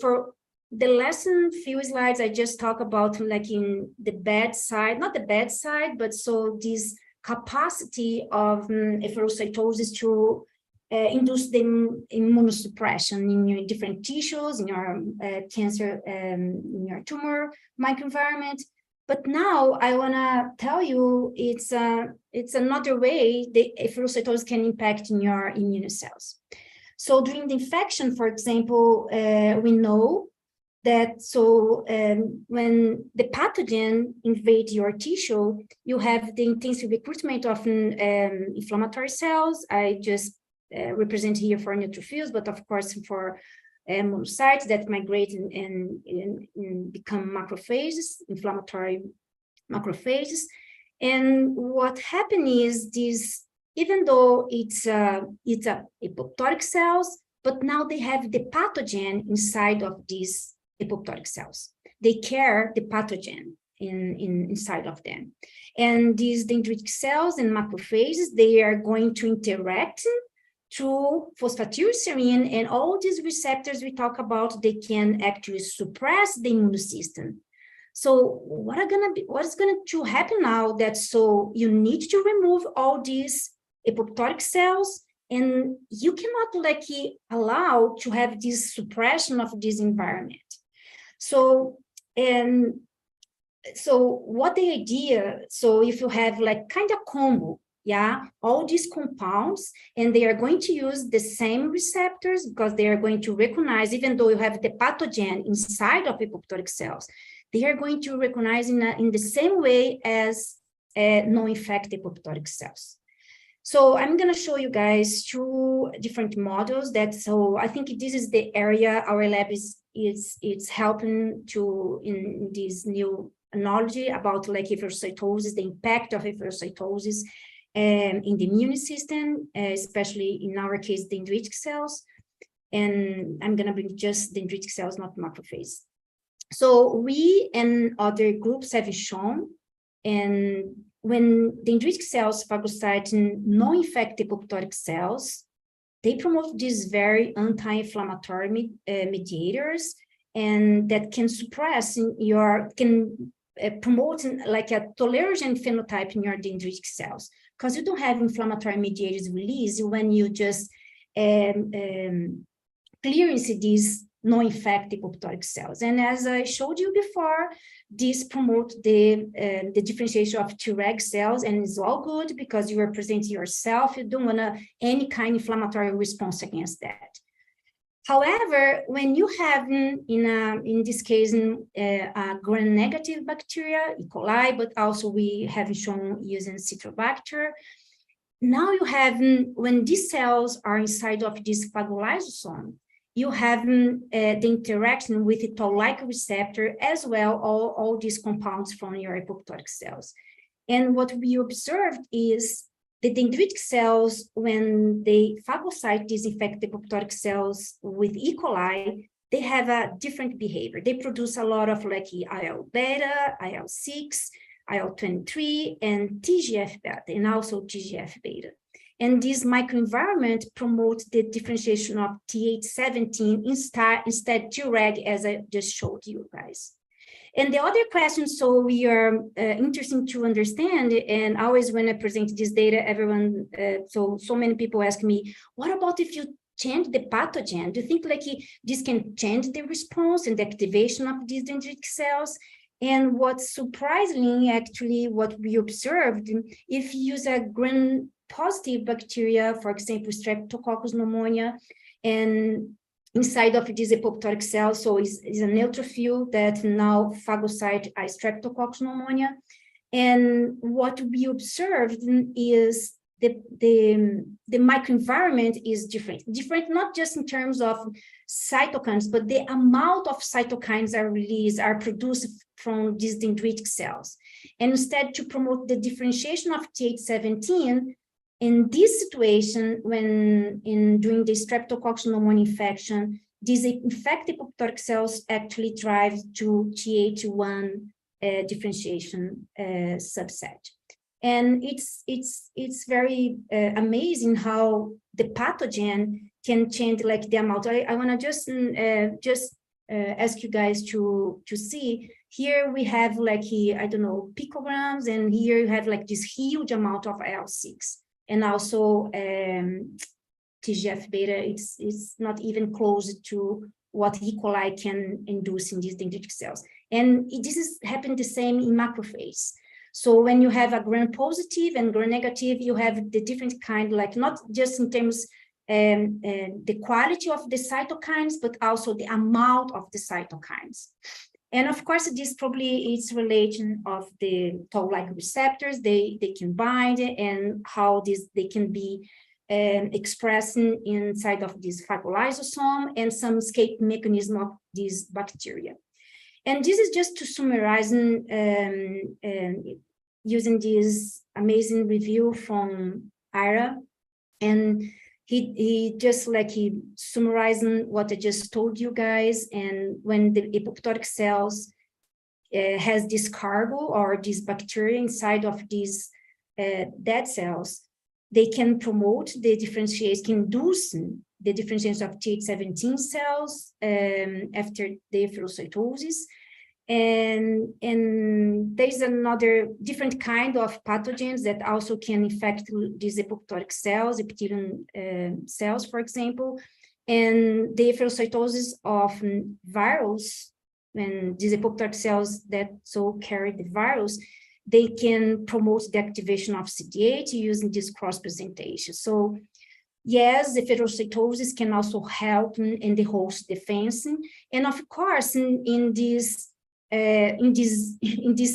for the lesson few slides, I just talk about like in the bad side, not the bad side, but so this capacity of efferocytosis to induce the immunosuppression in your different tissues, in your cancer, in your tumor microenvironment. But now I want to tell you it's another way the efferocytosis can impact in your immune cells. So during the infection, for example, we know that when the pathogen invades your tissue, you have the intensive recruitment of inflammatory cells. I just represent here for neutrophils, but of course for monocytes that migrate and become macrophages, inflammatory macrophages. And what happened is this, even though it's apoptotic cells, but now they have the pathogen inside of these apoptotic cells. They carry the pathogen inside of them. And these dendritic cells and macrophages, they are going to interact through phosphatidylserine, and all these receptors we talk about, they can actually suppress the immune system. So what's going to happen now that so you need to remove all these apoptotic cells, and you cannot like allow to have this suppression of this environment. So what the idea, so if you have like kind of combo, yeah, all these compounds, and they are going to use the same receptors because they are going to recognize, even though you have the pathogen inside of apoptotic cells, they are going to recognize in the same way as non-infected apoptotic cells. So I'm going to show you guys two different models so I think this is the area our lab is helping to in this new knowledge about like efferocytosis, the impact of efferocytosis in the immune system, especially in our case, dendritic cells. And I'm going to bring just dendritic cells, not macrophages. So we and other groups have shown, and when dendritic cells phagocyte non-infected apoptotic cells, they promote these very anti-inflammatory mediators, and that can suppress promote like a tolerogenic phenotype in your dendritic cells, because you don't have inflammatory mediators released when you just clearance these non-infected apoptotic cells. And as I showed you before, this promote the differentiation of Treg cells, and it's all good because you are presenting yourself. You don't want any kind of inflammatory response against that. However, when you have, in this case, a gram-negative bacteria, E. coli, but also we have shown using Citrobacter, now you have, when these cells are inside of this phagolysosome, you have the interaction with the toll-like receptor as well, all these compounds from your apoptotic cells. And what we observed is the dendritic cells, when they phagocyte these infected apoptotic cells with E. coli, they have a different behavior. They produce a lot of like IL-beta, IL-6, IL-23, and TGF-beta, and also TGF-beta. And this microenvironment promotes the differentiation of Th17 instead Treg, as I just showed you guys. And the other question, so we are interesting to understand, and always when I present this data, everyone, so many people ask me, what about if you change the pathogen? Do you think like this can change the response and the activation of these dendritic cells? And what's surprising, actually, what we observed, if you use a gram-positive bacteria, for example, Streptococcus pneumonia, and inside of this apoptotic cell, so is a neutrophil that now phagocyte a Streptococcus pneumonia. And what we observed is the microenvironment is different not just in terms of cytokines, but the amount of cytokines are produced from these dendritic cells. And instead, to promote the differentiation of Th17, in this situation, during the Streptococcus pneumonia infection, these infected apoptotic cells actually drive to Th1 differentiation subset. And it's very amazing how the pathogen can change like the amount. I want to just ask you guys to see. Here we have like, I don't know, picograms, and here you have like this huge amount of IL-6, and also TGF-beta. It's not even close to what E. coli can induce in these dendritic cells. And this is happening the same in macrophage. So when you have a gram-positive and gram-negative, you have the different kind, like not just in terms the quality of the cytokines, but also the amount of the cytokines. And of course, this probably is relation of the toll-like receptors they can bind, and how they can be expressing inside of this phagolysosome, and some escape mechanism of this bacteria. And this is just to summarize using this amazing review from Ira, and he just like summarizing what I just told you guys. And when the apoptotic cells has this cargo or this bacteria inside of these dead cells, they can promote the differentiation, can induce the differentiation of Th17 cells after the efferocytosis. And there's another different kind of pathogens that also can infect these apoptotic cells, epithelial cells, for example. And the efferocytosis of virus, when these apoptotic cells that so carry the virus, they can promote the activation of CD8 using this cross-presentation. So yes, the efferocytosis can also help in the host defense. And of course, in this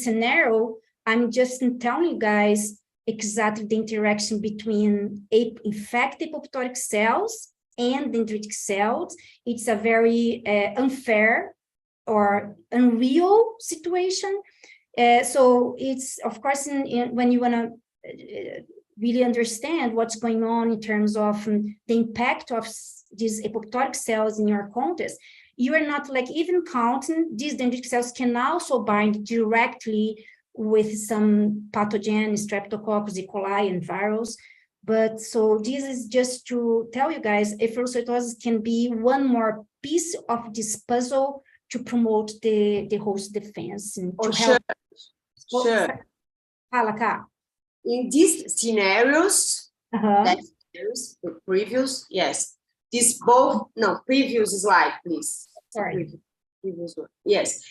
scenario, I'm just telling you guys exactly the interaction between infected apoptotic cells and dendritic cells. It's a very unfair or unreal situation. So it's, of course, when you want to really understand what's going on in terms of the impact of these apoptotic cells in your context, you are not like even counting these dendritic cells can also bind directly with some pathogen, Streptococcus, E. coli, and virus. But so this is just to tell you guys, efferocytosis can be one more piece of this puzzle to promote the host defense and to help. Sure. Fala, Ká. In these scenarios, the previous, yes, this both, no, previous slide, please. Sorry. Previous one. Yes.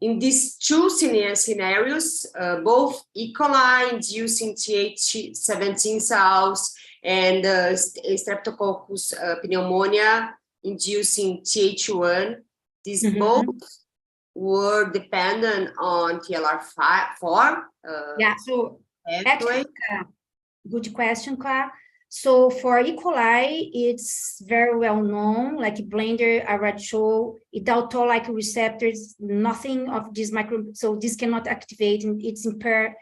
In these two scenarios, both E. coli inducing Th17 cells and Streptococcus pneumonia inducing Th1, these both were dependent on TLR4. Yeah, so actually, good question, Ká. So for E. coli, it's very well known, like Blender already showed, without toll-like receptors, nothing of this so this cannot activate, and it's impair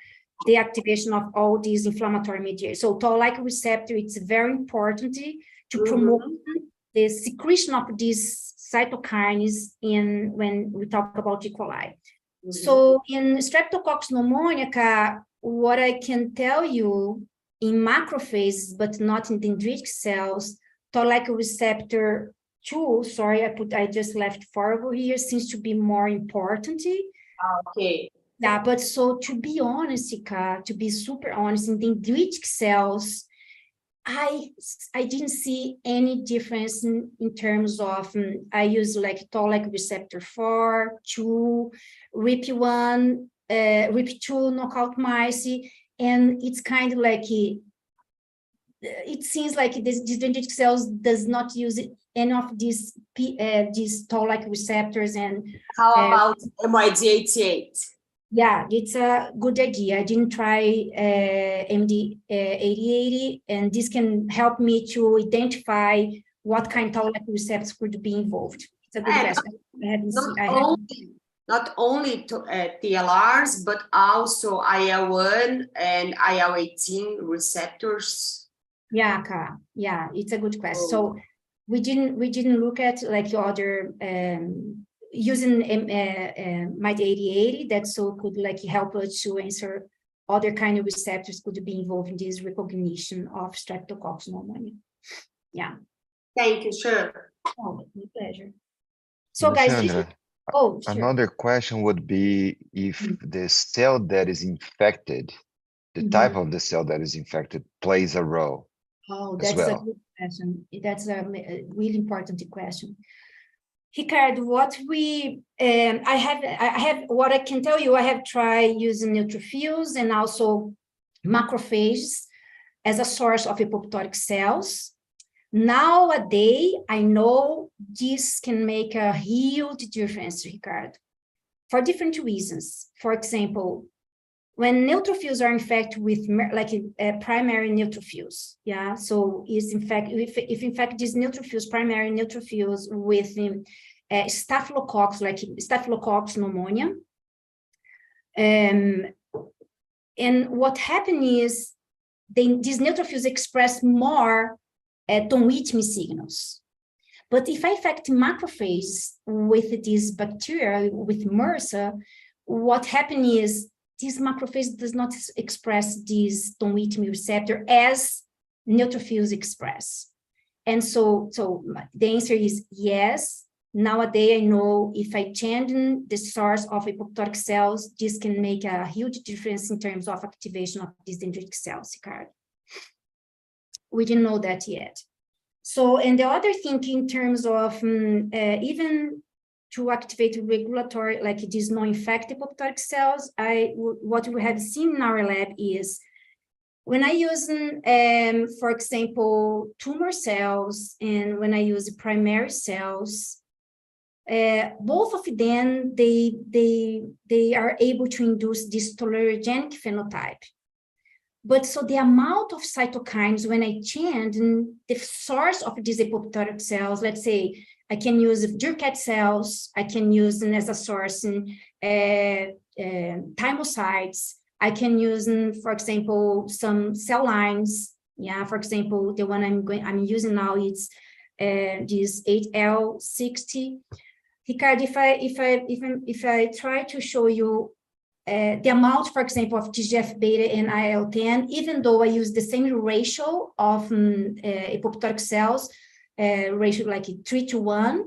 the activation of all these inflammatory mediators. So toll-like receptor, it's very important to promote the secretion of these cytokines when we talk about E. coli. So in Streptococcus pneumonia, what I can tell you, in macrophages, but not in dendritic cells, toll-like receptor 2, sorry, I just left 4 over here, seems to be more important. Okay. Yeah, but so to be honest, Ká, to be super honest, in dendritic cells, I didn't see any difference in terms of, I use like toll-like receptor 4, 2, RIP1, RIP2 knockout mice, and it's kind of like, it seems like these dendritic cells does not use any of these toll-like receptors. And how about MYD88? Yeah, it's a good idea. I didn't try MD88, and this can help me to identify what kind of toll-like receptors could be involved. It's a good question. Not only TLRs, but also IL-1 and IL-18 receptors. Yeah, Ká. Yeah, it's a good question. So we didn't look at like other using MYD88 that so could like help us to answer other kind of receptors could be involved in this recognition of Streptococcus pneumonia. Yeah. Thank you, sure. Oh, my pleasure. So guys, Alexandra, oh, sure. another question would be if the cell that is infected, the type of the cell that is infected plays a role. Oh, as that's a well. good question. That's a really important question. Ricardo, what we, I have, what I can tell you, I have tried using neutrophils and also macrophages as a source of apoptotic cells. Nowadays, I know this can make a huge difference, Ricardo, for different reasons. For example, when neutrophils are infected with primary neutrophils, yeah. So is in fact, if in fact these neutrophils, primary neutrophils with staphylococcus, like Staphylococcus pneumonia, and what happened is these neutrophils express more Don-Whitney signals. But if I infect macrophages with this bacteria, with MRSA, what happened is this macrophage does not express this Don-Whitney receptor as neutrophils express. And so the answer is yes. Nowadays, I know if I change the source of apoptotic cells, this can make a huge difference in terms of activation of these dendritic cells, Ricardo. We didn't know that yet. So, and the other thing in terms of even to activate regulatory, like these non-infected apoptotic cells, what we have seen in our lab is when I use, for example, tumor cells, and when I use primary cells, both of them, they are able to induce this tolerogenic phenotype. But so the amount of cytokines, when I change the source of these apoptotic cells, let's say I can use Jurkat cells, I can use them as a source in thymocytes, I can use, for example, some cell lines. Yeah, for example, the one I'm using now is this 8L60. Ricardo, if I try to show you the amount, for example, of TGF-beta and IL-10, even though I use the same ratio of apoptotic cells, ratio like 3:1,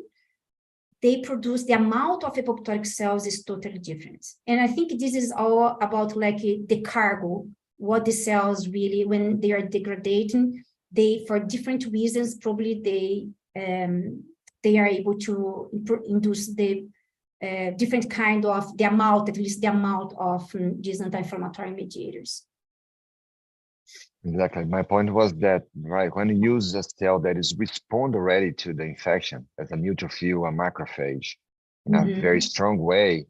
they produce the amount of apoptotic cells is totally different. And I think this is all about like the cargo, what the cells really, when they are degrading, they, for different reasons, probably they are able to induce the different kind of the amount, at least the amount of these anti-inflammatory mediators. Exactly. My point was that, right, when you use a cell that is respond already to the infection as a neutrophil, a macrophage, in a very strong way,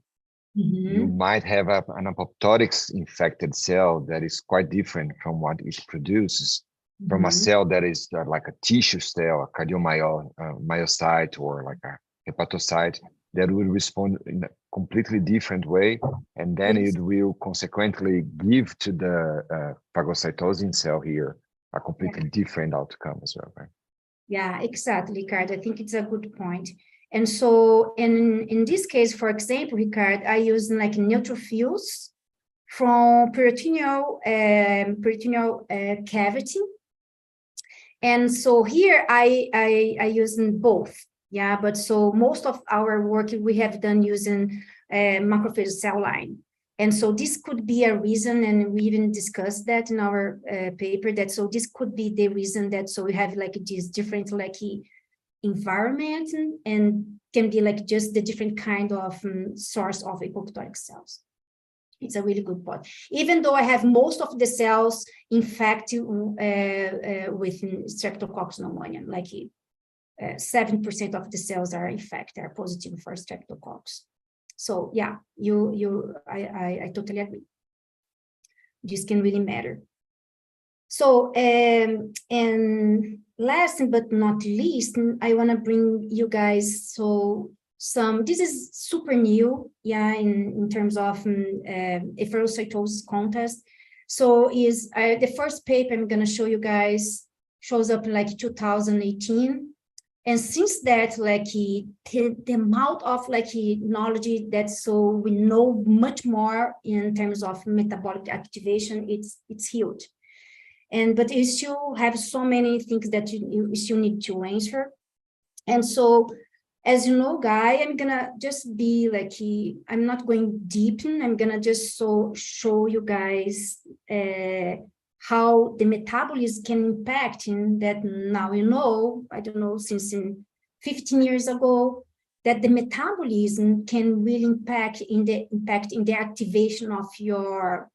you might have an apoptotic infected cell that is quite different from what it produces from a cell that is like a tissue cell, a cardiomyocyte, or like a hepatocyte that will respond in a completely different way, and then it will consequently give to the phagocytosis cell here a completely different outcome as well, right? Yeah, exactly, Ricardo. I think it's a good point. And so in this case, for example, Ricardo, I use like neutrophils from peritoneal cavity. And so here I use both. Yeah, but so most of our work we have done using macrophage cell line. And so this could be a reason, and we even discussed that in our paper, that so this could be the reason that so we have like this different like environment, and can be like just the different kind of source of apoptotic cells. It's a really good point. Even though I have most of the cells infected with Streptococcus pneumoniae, like 7% of the cells are infected, are positive for Streptococcus. So yeah, I totally agree. This can really matter. So, and last but not least, I want to bring you guys this is super new, yeah, in terms of efferocytosis contest. So is the first paper I'm going to show you guys shows up like 2018. And since that, like the amount of like knowledge that so we know much more in terms of metabolic activation, it's huge. but you still have so many things that you still need to answer. And so, as you know, Guy, I'm gonna just be like, I'm not going deep in, I'm gonna just show you guys how the metabolism can impact in that. Now, you know, I don't know, since 15 years ago, that the metabolism can really impact in the activation of your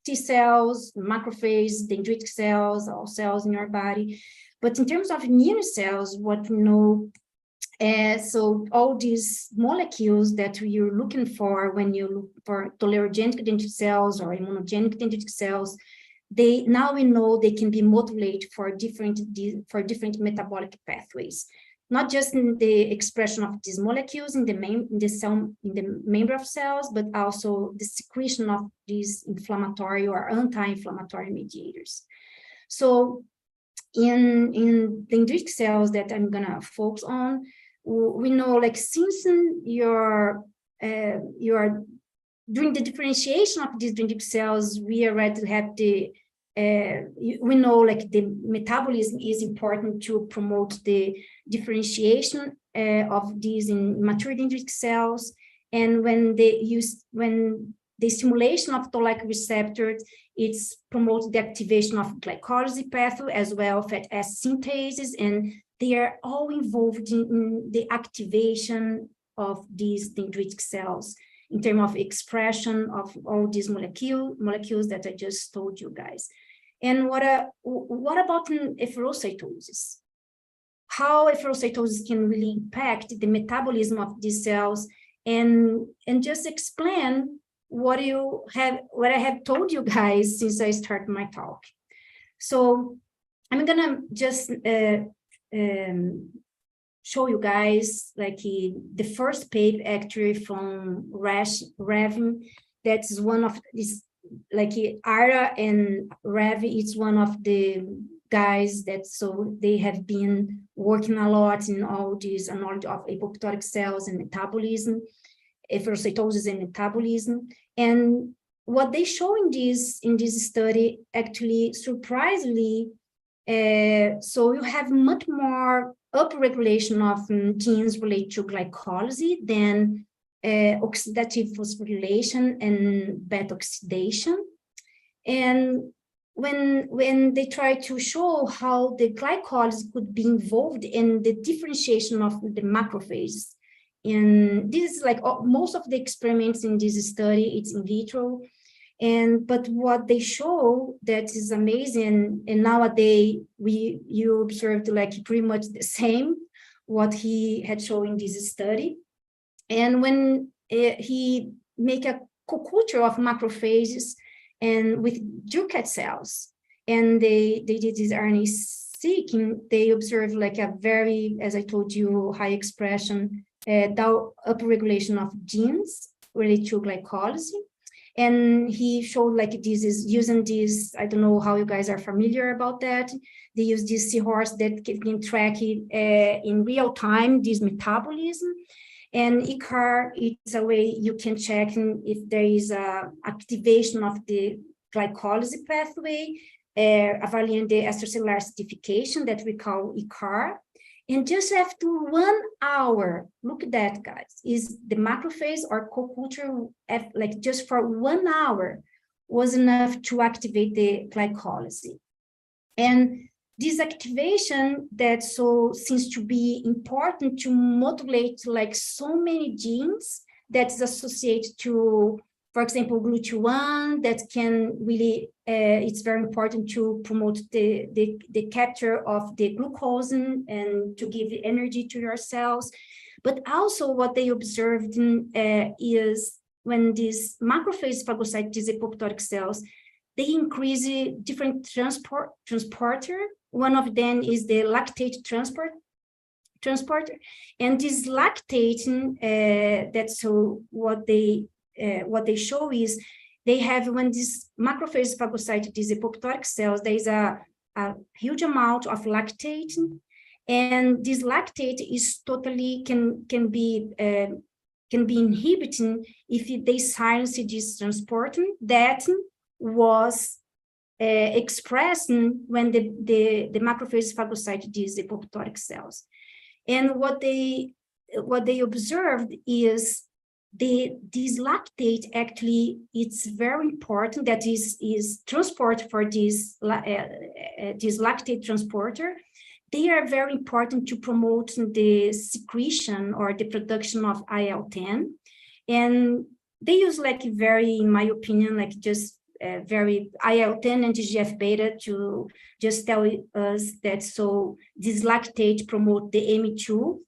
T cells, macrophages, dendritic cells, all cells in your body. But in terms of immune cells, what we know, so all these molecules that you're looking for when you look for tolerogenic dendritic cells or immunogenic dendritic cells, now we know they can be modulated for different metabolic pathways, not just in the expression of these molecules in the membrane of cells, but also the secretion of these inflammatory or anti-inflammatory mediators. So in dendritic cells that I'm gonna focus on, we know, like, since you're doing the differentiation of these dendritic cells, we already have we know, like, the metabolism is important to promote the differentiation of these in mature dendritic cells. And when the stimulation of toll-like receptors, it's promotes the activation of glycolysis pathway as well, fat acid synthase, and they are all involved in the activation of these dendritic cells in terms of expression of all these molecules that I just told you guys. And what about efferocytosis? How efferocytosis can really impact the metabolism of these cells, and just explain what I have told you guys since I started my talk. So I'm gonna just show you guys, like, the first paper actually from Ravi. That's one of these, like, Ara and Ravi, it's one of the guys that, so they have been working a lot in all this knowledge of apoptotic cells and metabolism, efferocytosis and metabolism. And what they show in this study, actually, surprisingly, so you have much more upregulation of genes related to glycolysis than oxidative phosphorylation and beta oxidation. And when they try to show how the glycolysis could be involved in the differentiation of the macrophages, and this is like most of the experiments in this study, it's in vitro. But what they show that is amazing, and nowadays you observed, like, pretty much the same what he had shown in this study. And when he make a co-culture of macrophages and with Jurkat cells, and they did this RNA-seq, they observed, like, a very, as I told you, high expression, upregulation of genes related to glycolysis. And he showed, like, this is using this, I don't know how you guys are familiar about that. They use this seahorse that can track it in real time, this metabolism. And ICAR, it's a way you can check if there is a activation of the glycolysis pathway, evaluating the extracellular acidification that we call ICAR. And just after 1 hour, look at that, guys, is the macrophage or co-culture, like, just for 1 hour was enough to activate the glycolysis. And this activation that seems to be important to modulate, like, so many genes that's associated to, for example, GLUT1, that can really, it's very important to promote the capture of the glucose and to give energy to your cells. But also what they observed is when these macrophage phagocytes, these apoptotic cells, they increase different transporter. One of them is the lactate transporter. And this lactate, that's what they show is they have, when this macrophage phagocyte, these apoptotic cells, there is a huge amount of lactate, and this lactate is totally can be inhibiting if they silence this transporter that was expressing when the macrophage phagocyte these apoptotic cells. And what they observed is this lactate actually, it's very important that is transport for this lactate transporter. They are very important to promote the secretion or the production of IL-10. And they use like very, in my opinion, like just very IL-10 and TGF-beta to just tell us that so this lactate promote the M2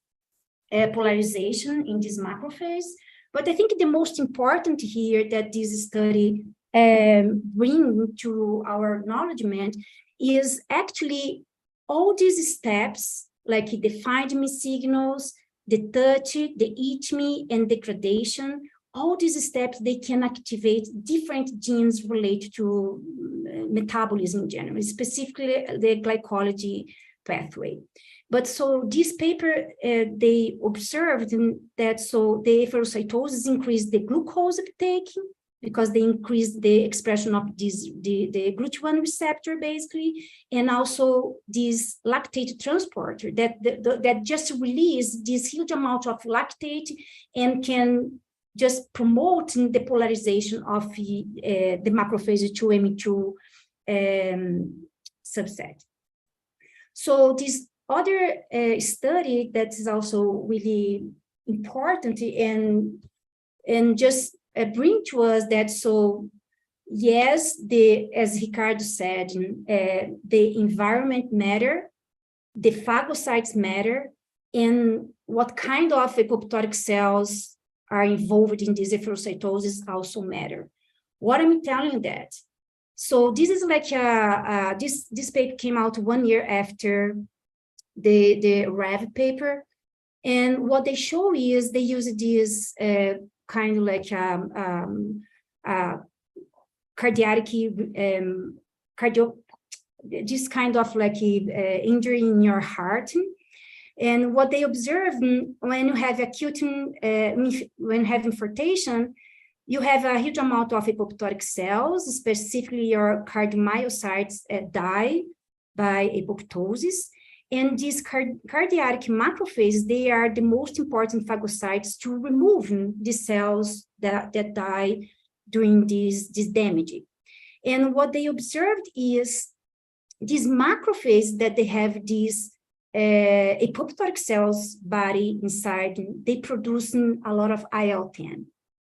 polarization in this macrophage. But I think the most important here that this study bring to our acknowledgement is actually all these steps, like the find me signals, the touch, the eat me, and degradation. All these steps, they can activate different genes related to metabolism in general, specifically the glycology pathway. But so this paper, they observed that so the efferocytosis increased the glucose uptake because they increased the expression of this, the GLUT1 receptor basically, and also this lactate transporter that just release this huge amount of lactate and can just promote the polarization of the macrophage to M2 subset. So this other study that is also really important and just bring to us that so yes, as Ricardo said, the environment matter, the phagocytes matter, and what kind of apoptotic cells are involved in this efferocytosis also matter. What I'm telling that? So this is like this paper came out 1 year after the REV paper, and what they show is they use this kind of like cardiac this kind of like injury in your heart. And what they observe when you have acute, when having fermentation, you have a huge amount of apoptotic cells, specifically your cardiomyocytes die by apoptosis. And these cardiac macrophages, they are the most important phagocytes to remove the cells that die during this damage. And what they observed is these macrophages that they have these apoptotic cells body inside, they producing a lot of IL-10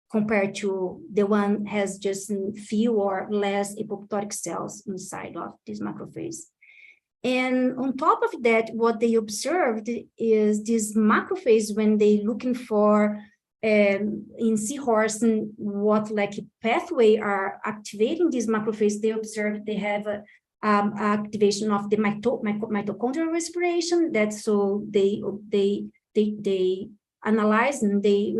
compared to the one has just few or less apoptotic cells inside of this macrophage. And on top of that, what they observed is this macrophage, when they looking for in seahorse and what like pathway are activating this macrophage, they observed they have a activation of the mitochondrial respiration. That's so they analyze and they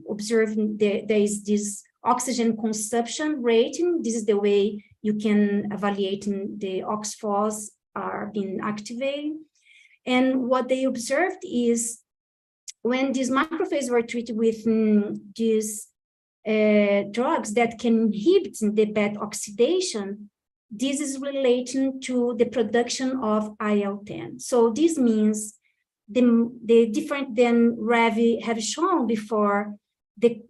observe there is this oxygen consumption rating. This is the way you can evaluate the OXPHOS are being activated. And what they observed is when these macrophages were treated with these drugs that can inhibit the beta oxidation, this is relating to the production of IL-10. So this means the different than Ravi have shown before, the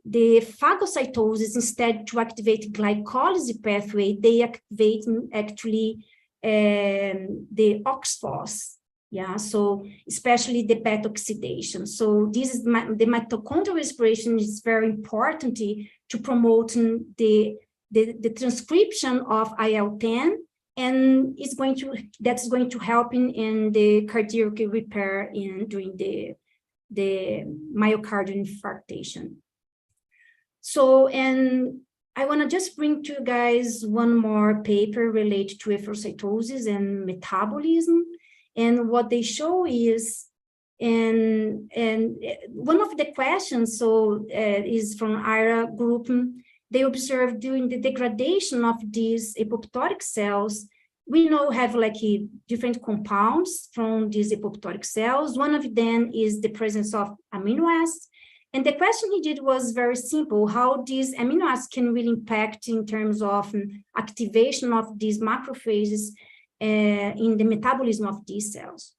phagocytosis, instead to activate glycolysis pathway, they activate actually the OXPHOS. Yeah, so especially the beta oxidation. So this is the mitochondrial respiration is very important to promote the transcription of IL-10, and that's going to help in the cardiac repair during the myocardial infarction. So, and I want to just bring to you guys one more paper related to efferocytosis and metabolism. And what they show is, and one of the questions is from IRA group. They observed during the degradation of these apoptotic cells, we know have like different compounds from these apoptotic cells. One of them is the presence of amino acids, And the question he did was very simple: how these amino acids can really impact in terms of activation of these macrophages in the metabolism of these cells.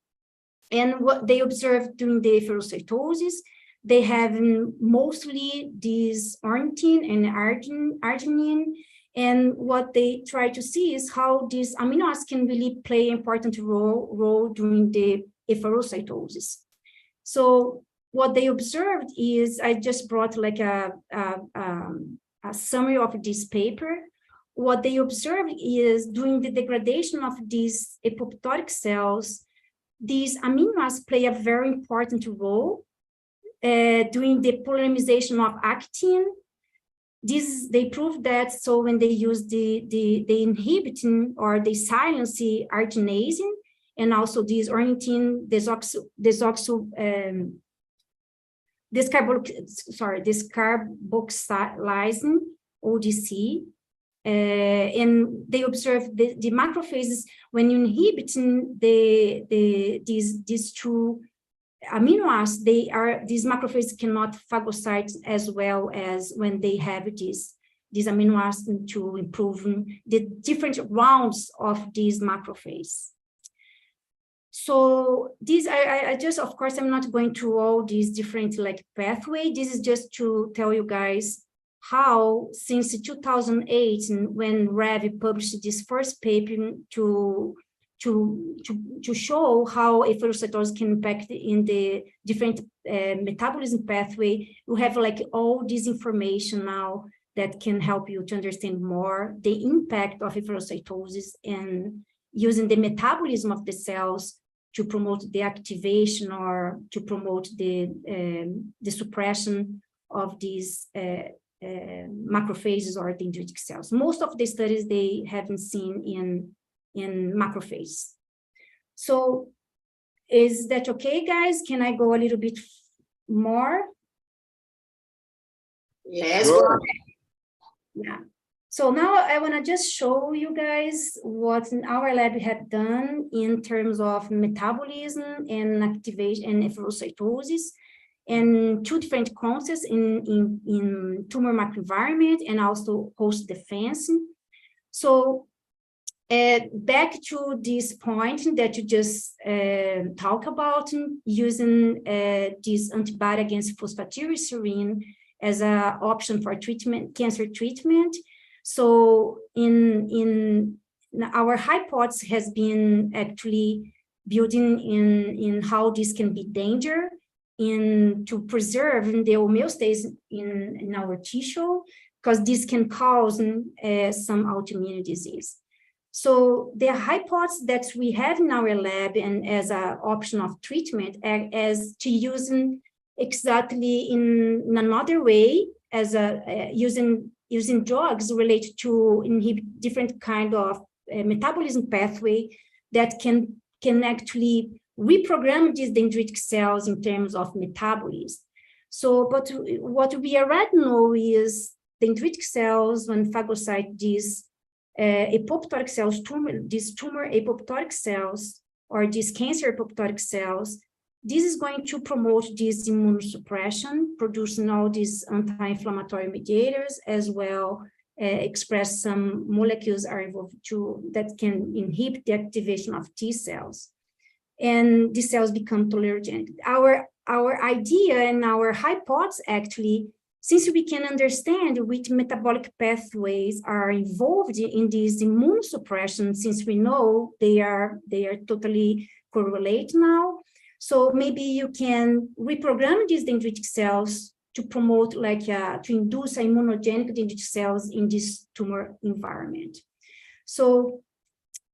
And what they observed during the efferocytosis, they have mostly these ornithine and arginine. And what they try to see is how these amino acids can really play an important role during the efferocytosis. So what they observed is, I just brought like a summary of this paper. What they observed is during the degradation of these apoptotic cells, these amino acids play a very important role during the polymerization of actin. They proved that. So when they use the inhibiting or they silence the arginase and also these ornithine descarboxylation, ODC, and they observed the macrophages when you inhibiting these two amino acids, these macrophages cannot phagocyte as well as when they have these amino acids to improve the different rounds of these macrophages. So these, I just, of course, I'm not going through all these different like pathway. This is just to tell you guys how since 2008, when Ravi published this first paper to show how efferocytosis can impact in the different metabolism pathway, you have like all this information now that can help you to understand more the impact of efferocytosis and using the metabolism of the cells to promote the activation or to promote the suppression of these macrophages or dendritic cells. Most of the studies they haven't seen in macrophages. So is that okay, guys? Can I go a little bit more? Yes. Sure. Yeah. So now I want to just show you guys what in our lab have done in terms of metabolism and activation and efferocytosis, and two different concepts in tumor microenvironment and also host defense. So back to this point that you just talked about, using this antibody against phosphatidylserine as an option for treatment, cancer treatment. So in our hypothesis has been actually building in how this can be danger to preserve the homeostasis in our tissue, because this can cause some autoimmune disease. So the hypothesis that we have in our lab and as an option of treatment as to using exactly in another way as using drugs related to inhibit different kind of metabolism pathway that can actually reprogram these dendritic cells in terms of metabolism. So, but what we already know is dendritic cells, when phagocyte these apoptotic cells, these tumor apoptotic cells or these cancer apoptotic cells, this is going to promote this immunosuppression, producing all these anti-inflammatory mediators, as well express some molecules are involved that can inhibit the activation of T cells. And these cells become tolerogenic. Our idea and our hypothesis actually, since we can understand which metabolic pathways are involved in this immunosuppression, since we know they are totally correlated now, so maybe you can reprogram these dendritic cells to promote to induce immunogenic dendritic cells in this tumor environment. So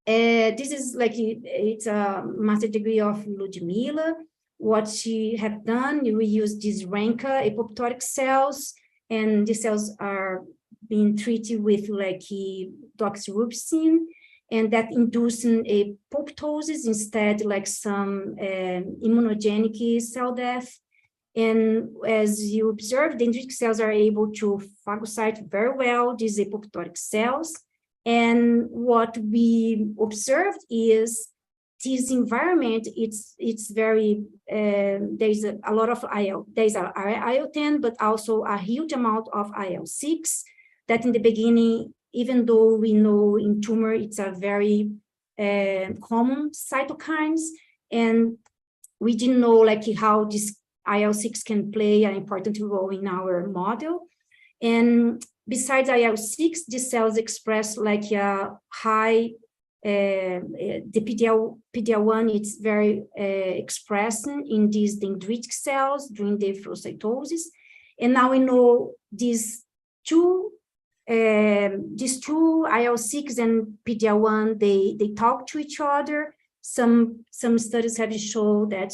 this is it's a master degree of Ludmila. What she have done, we use these Renka apoptotic cells, and the cells are being treated with doxorubicin, and that inducing a apoptosis instead, like some immunogenic cell death. And as you observe, dendritic cells are able to phagocyte very well these apoptotic cells. And what we observed is this environment, it's very, there's a lot of there's IL-10, but also a huge amount of IL-6 that in the beginning, even though we know in tumor, it's a very common cytokines, and we didn't know like how this IL-6 can play an important role in our model. And besides IL-6, these cells express like a high, the PD-L1, it's very expressed in these dendritic cells during the efferocytosis. And now we know these two IL-6 and PD-L1, they talk to each other. Some studies have shown that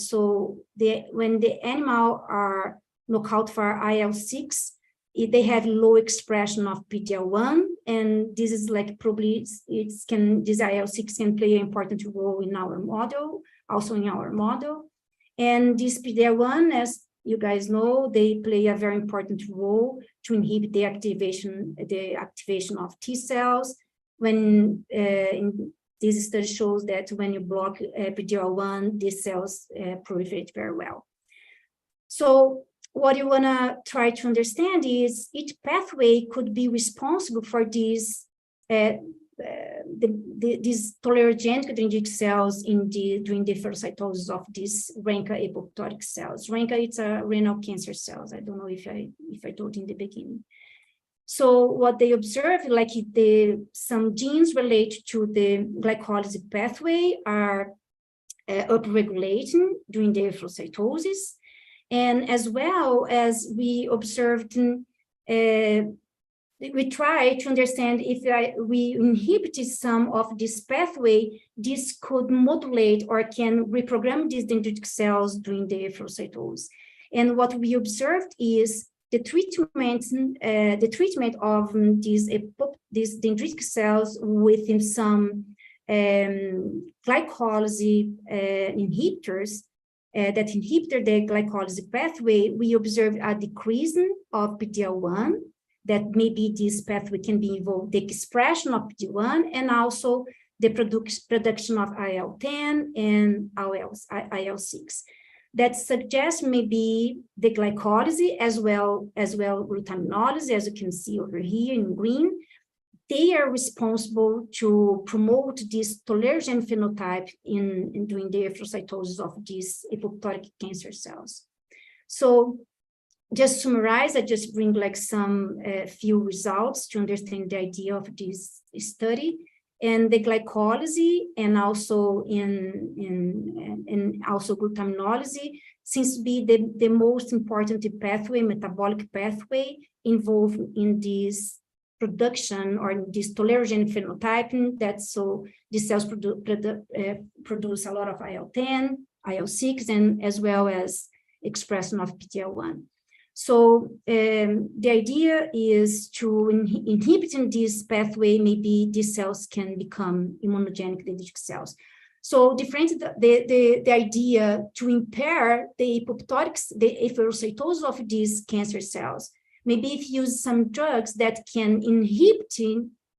when the animal are knocked out for IL-6, they have low expression of PD-L1, and this is like probably this IL-6 can play an important role in our model, also in our model. And this PD-L1, as you guys know, they play a very important role to inhibit the activation of T cells. When this study shows that when you block PD-L1, these cells proliferate very well. So what you want to try to understand is each pathway could be responsible for these these tolerogenic dendritic cells during the efferocytosis of these RANKA apoptotic cells. RANKA, it's a renal cancer cells. I don't know if I told in the beginning. So what they observe, like some genes related to the glycolysis pathway are upregulating during the efferocytosis. And as well as we observed, we try to understand if we inhibited some of this pathway, this could modulate or can reprogram these dendritic cells during the efferocytosis. And what we observed is the treatment of these dendritic cells with some glycolysis inhibitors that inhibit the glycolysis pathway. We observed a decrease of PD-L1, that maybe this pathway can be involved, the expression of PD-1 and also the production of IL-10 and IL-6. That suggests maybe the glycolysis as well glutaminylases, as you can see over here in green. They are responsible to promote this tolerogenic phenotype during the efferocytosis of these apoptotic cancer cells. So just to summarize, I just bring like some few results to understand the idea of this study. And the glycolysis and also also glutaminylases seems to be the most important pathway, metabolic pathway involved in this production or this tolerogenic phenotyping. That's so these cells produce a lot of IL-10, IL-6, and as well as expression of PD-L1. So the idea is to inhibiting this pathway, maybe these cells can become immunogenic dendritic cells. So the idea to impair the efferocytosis of these cancer cells, maybe if you use some drugs that can inhibit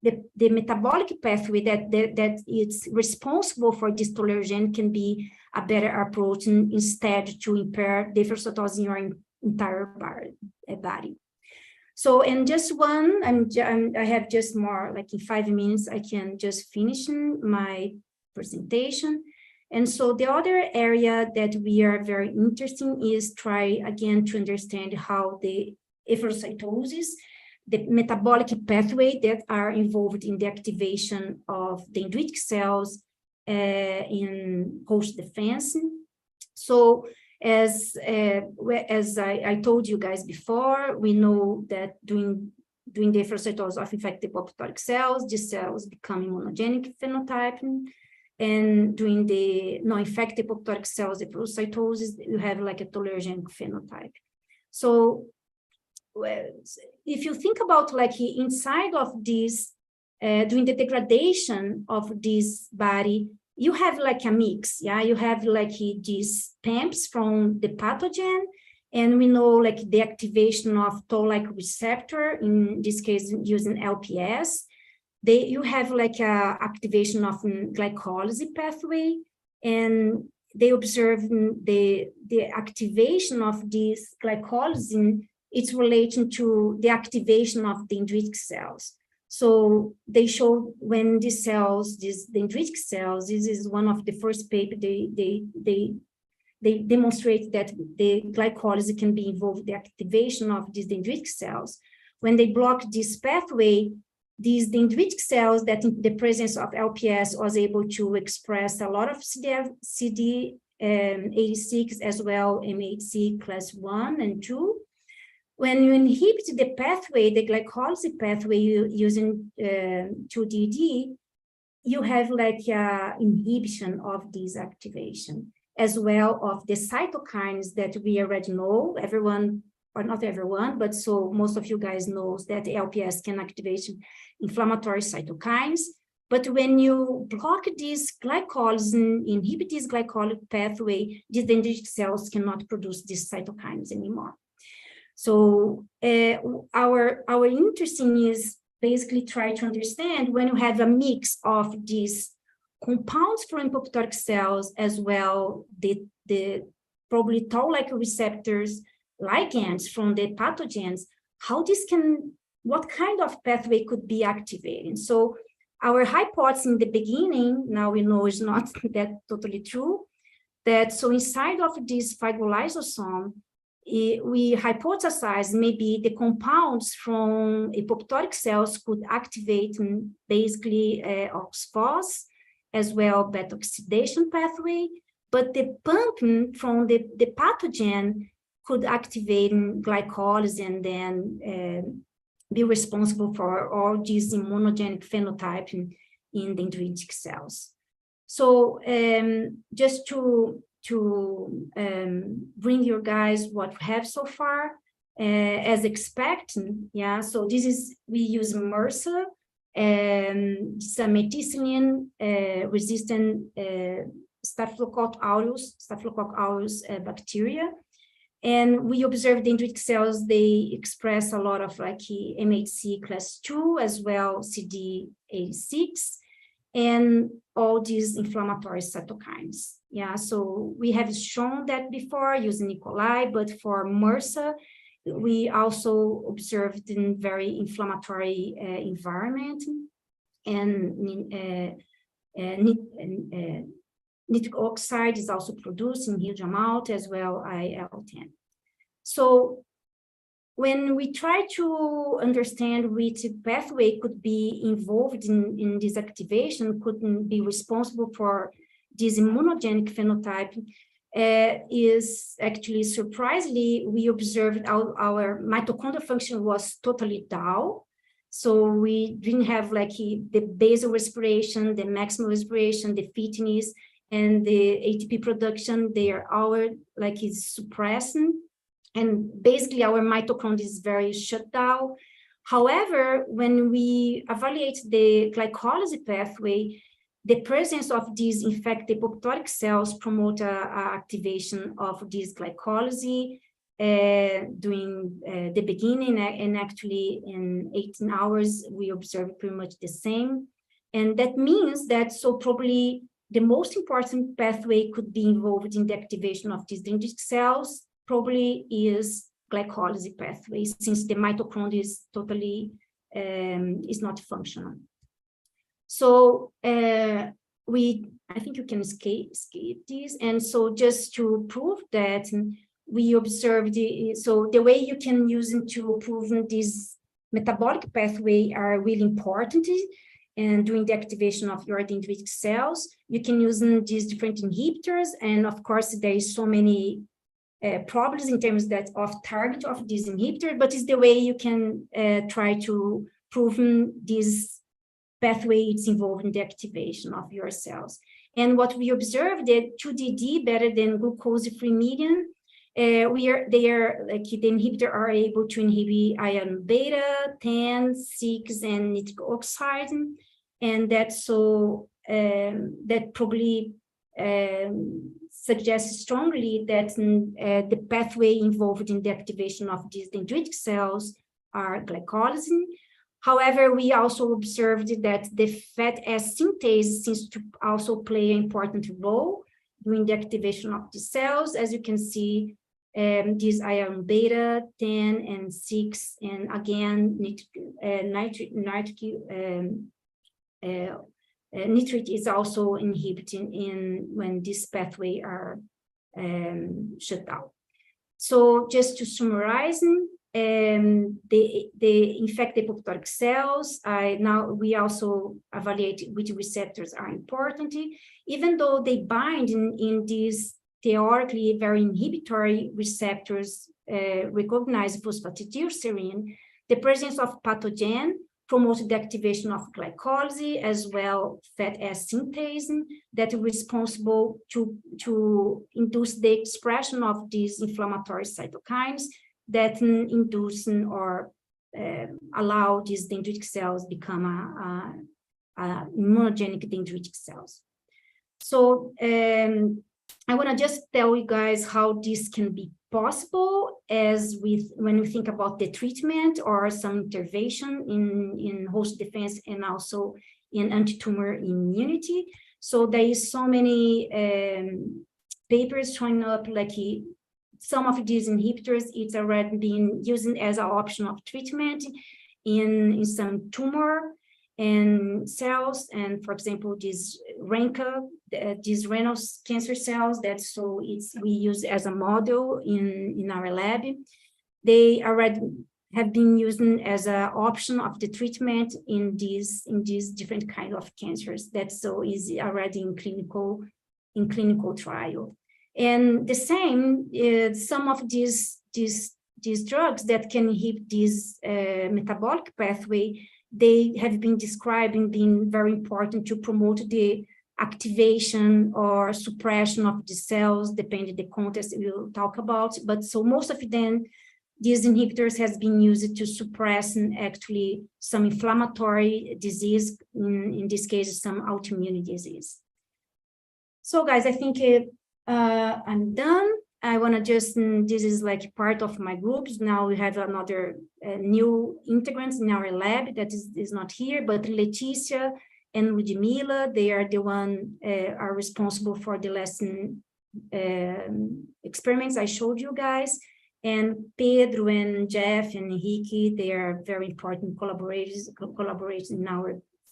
the metabolic pathway that is responsible for this tolerogenic can be a better approach instead to impair the efferocytosis in your entire body. So, and just one, I have just more, like in 5 minutes, I can just finish my presentation. And so the other area that we are very interested in is try again to understand how the efferocytosis, the metabolic pathway that are involved in the activation of dendritic cells in host defense. So as I told you guys before, we know that during the efferocytosis of infected apoptotic cells, these cells become immunogenic phenotype, and during the non-infected apoptotic cells, efferocytosis, you have like a tolerogenic phenotype. So if you think about like inside of this, during the degradation of this body, you have like a mix, yeah? You have like these PAMPs from the pathogen, and we know like the activation of toll-like receptor, in this case using LPS. You have like a activation of glycolysis pathway, and they observed the activation of this glycolysis. It's related to the activation of the dendritic cells. So they showed when the cells, these dendritic cells, this is one of the first paper, they demonstrate that the glycolysis can be involved in the activation of these dendritic cells. When they block this pathway, these dendritic cells that in the presence of LPS was able to express a lot of CD86 as well, MHC class 1 and 2. When you inhibit the pathway, the glycolysis pathway using 2DD, you have like inhibition of this activation, as well of the cytokines that we already know. Everyone, or not everyone, but so most of you guys knows that LPS can activate inflammatory cytokines. But when you block this glycolysis, inhibit this glycolytic pathway, these dendritic cells cannot produce these cytokines anymore. So our interest is basically try to understand when you have a mix of these compounds from apoptotic cells as well, the probably toll-like receptors, ligands from the pathogens, how this can, what kind of pathway could be activated. So our hypothesis in the beginning, now we know is not that totally true, that so inside of this fibrolysosome, we hypothesize maybe the compounds from apoptotic cells could activate basically OXPHOS as well beta oxidation pathway, but the pumping from the pathogen could activate glycolysis and then be responsible for all these immunogenic phenotype in dendritic cells. So just to bring you guys what we have so far, as expected, yeah, so this is, we use MRSA, some methicillin resistant Staphylococcus aureus bacteria. And we observed dendritic cells, they express a lot of like MHC class 2 as well, CD86, and all these inflammatory cytokines. Yeah, so we have shown that before using E. coli, but for MRSA, we also observed in very inflammatory environment, and nitric oxide is also produced in huge amount as well, IL-10. So when we try to understand which pathway could be involved in this activation, could be responsible for this immunogenic phenotype, is actually surprisingly, we observed our mitochondrial function was totally down. So we didn't have like the basal respiration, the maximal respiration, the fitness, and the ATP production. They are all like is suppressing. And basically our mitochondria is very shut down. However, when we evaluate the glycolysis pathway, the presence of these infected apoptotic cells promote activation of this glycolysis during the beginning, and actually in 18 hours, we observe pretty much the same. And that means that so probably the most important pathway could be involved in the activation of these dendritic cells probably is glycolysis pathway, since the mitochondria is totally is not functional. So I think you can escape this. And so just to prove that, we observed so the way you can use it to prove this metabolic pathway are really important. And during the activation of your dendritic cells, you can use these different inhibitors. And of course, there is so many problems in terms that of target of this inhibitor, but it's the way you can try to prove this pathway is involved in the activation of your cells. And what we observed that 2DD better than glucose-free medium, they are like the inhibitor are able to inhibit iron beta, 10, 6, and nitric oxide, and that's so that probably suggests strongly that the pathway involved in the activation of these dendritic cells are glycolysis. However, we also observed that the fat acid synthase seems to also play an important role during the activation of the cells. As you can see, these iron beta 10 and 6, and again, nitrate is also inhibiting when this pathway are shut down. So just to summarize, in fact, the apoptotic cells, now we also evaluate which receptors are important, even though they bind in these theoretically very inhibitory receptors recognize phosphatidylserine. The presence of pathogen promotes the activation of glycolysis as well fat acid synthase that is responsible to induce the expression of these inflammatory cytokines that induce or allow these dendritic cells become immunogenic dendritic cells. So I want to just tell you guys how this can be possible when we think about the treatment or some intervention in host defense and also in anti-tumor immunity. So there is so many papers showing up like some of these inhibitors, it's already been used as an option of treatment in some tumor and cells, and for example, these these renal cancer cells, we use as a model in our lab. They already have been used as an option of the treatment in these different kind of cancers. That's so easy already in clinical trial. And the same, some of these drugs that can inhibit this metabolic pathway, they have been described being very important to promote the activation or suppression of the cells, depending the context we'll talk about. But so most of them, these inhibitors has been used to suppress and actually some inflammatory disease, in this case, some autoimmune disease. So guys, I think I'm done. I want to just, this is like part of my groups. Now we have another new integrants in our lab that is not here, but Leticia and Ludmila, they are the one are responsible for the lesson experiments I showed you guys. And Pedro and Jeff and Henrique, they are very important collaborators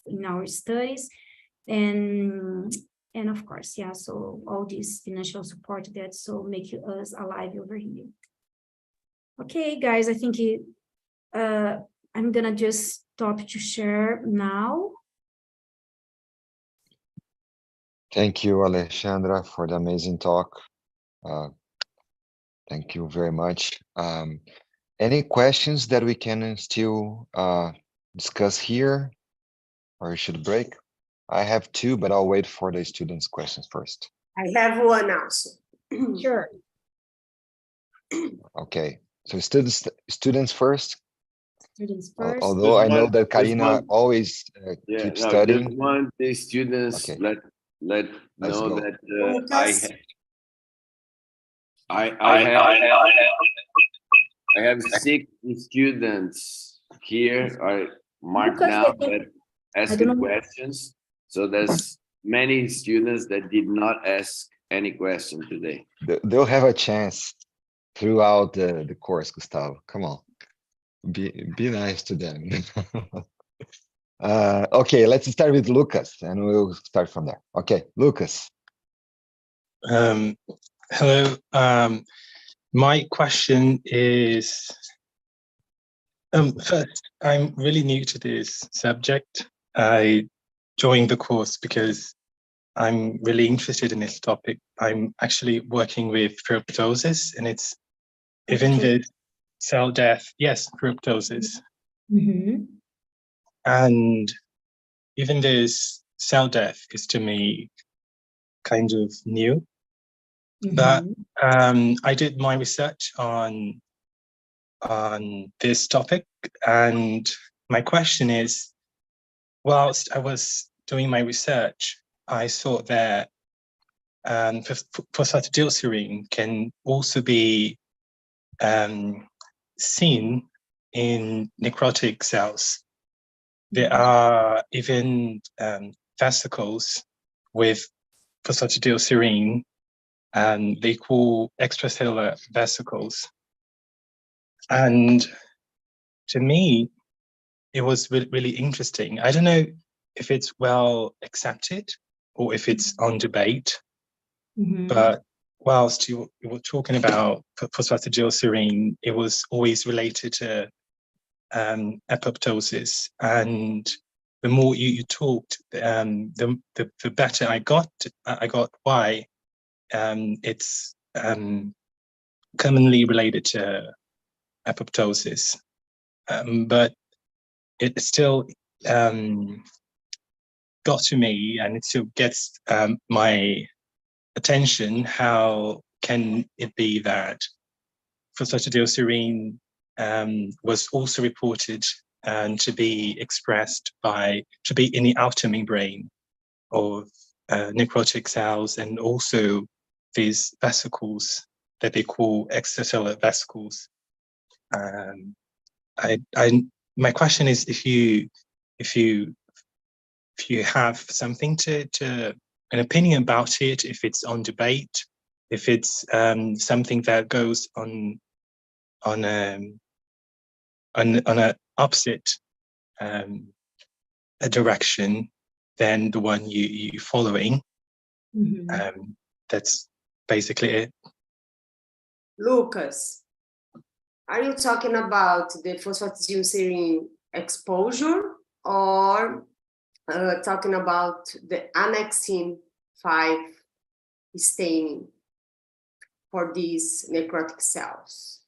in our studies. And of course, yeah, so all this financial support that so make us alive over here. Okay, guys, I think I'm gonna just stop to share now. Thank you, Alexandra, for the amazing talk. Thank you very much. Any questions that we can still discuss here, or we should break? I have two, but I'll wait for the students' questions first. I have one also. Sure. Okay, so students first. Students first. Although I know that Karina always keeps studying. Just want the students Okay. let know go. that I have 6 students here are marked Lucas, now that asked questions. So there's many students that did not ask any question today. They'll have a chance throughout the course, Gustavo. Come on, be nice to them. Okay, let's start with Lucas, and we'll start from there. Okay, Lucas. Hello. My question is, first, I'm really new to this subject. I joined the course because I'm really interested in this topic. I'm actually working with ferroptosis, and it's even the cell death. Yes, ferroptosis. Mm-hmm. And even this cell death is to me kind of new. Mm-hmm. But I did my research on this topic, and my question is, whilst I was doing my research, I saw that phosphatidylserine can also be seen in necrotic cells. there are even vesicles with phosphatidylserine, and they call extracellular vesicles. And to me, it was really interesting. I don't know if it's well accepted or if it's on debate, but whilst you were talking about phosphatidylserine, it was always related to apoptosis. And the more you talked, the better I got why it's commonly related to apoptosis. But it still got to me, and it still gets my attention. How can it be that phosphatidylserine was also reported to be expressed to be in the outer membrane of necrotic cells, and also these vesicles that they call extracellular vesicles. My question is, if you have something an opinion about it, if it's on debate, if it's something that goes on an opposite a direction than the one you following. That's basically it. Lucas, are you talking about the phosphatidylserine exposure, or talking about the annexin 5 staining for these necrotic cells?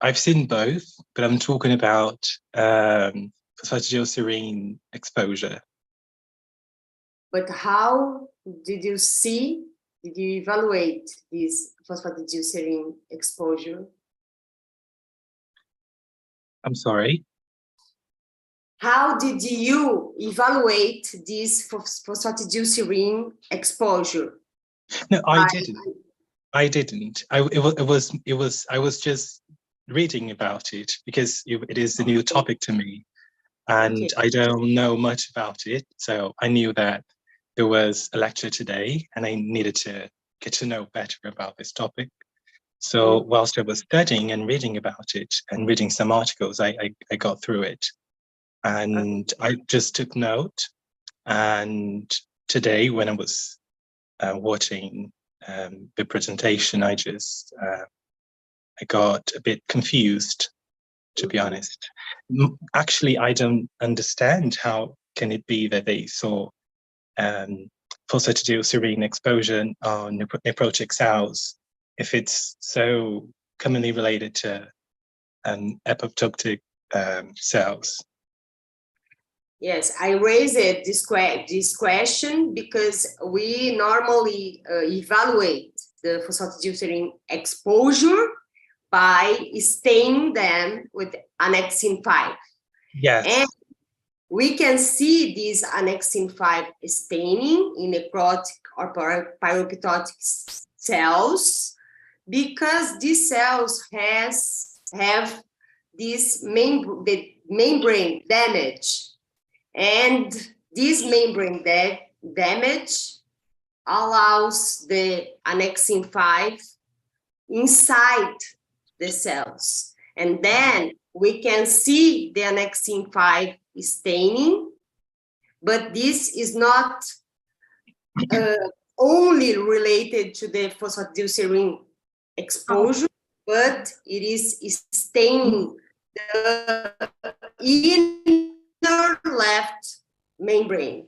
I've seen both, but I'm talking about phosphatidylserine exposure. But how did you evaluate this phosphatidylserine exposure? I'm sorry? How did you evaluate this phosphatidylserine exposure? No, I didn't. I was just reading about it because it is a new topic to me, and I don't know much about it. So I knew that there was a lecture today, and I needed to get to know better about this topic. So whilst I was studying and reading about it and reading some articles, I got through it, and I just took note. And today, when I was watching the presentation, I got a bit confused, to be honest. Actually, I don't understand how can it be that they saw phosphatidylserine exposure on necrotic cells if it's so commonly related to apoptotic cells. Yes, I raised this question because we normally evaluate the phosphatidylserine exposure by staining them with annexin 5. Yes. And we can see this annexin 5 staining in necrotic or pyroptotic cells because these cells have this membrane damage. And this membrane damage allows the annexin 5 inside the cells. And then we can see the annexin 5 staining, but this is not only related to the phosphatidylserine exposure, but it is staining the inner left membrane.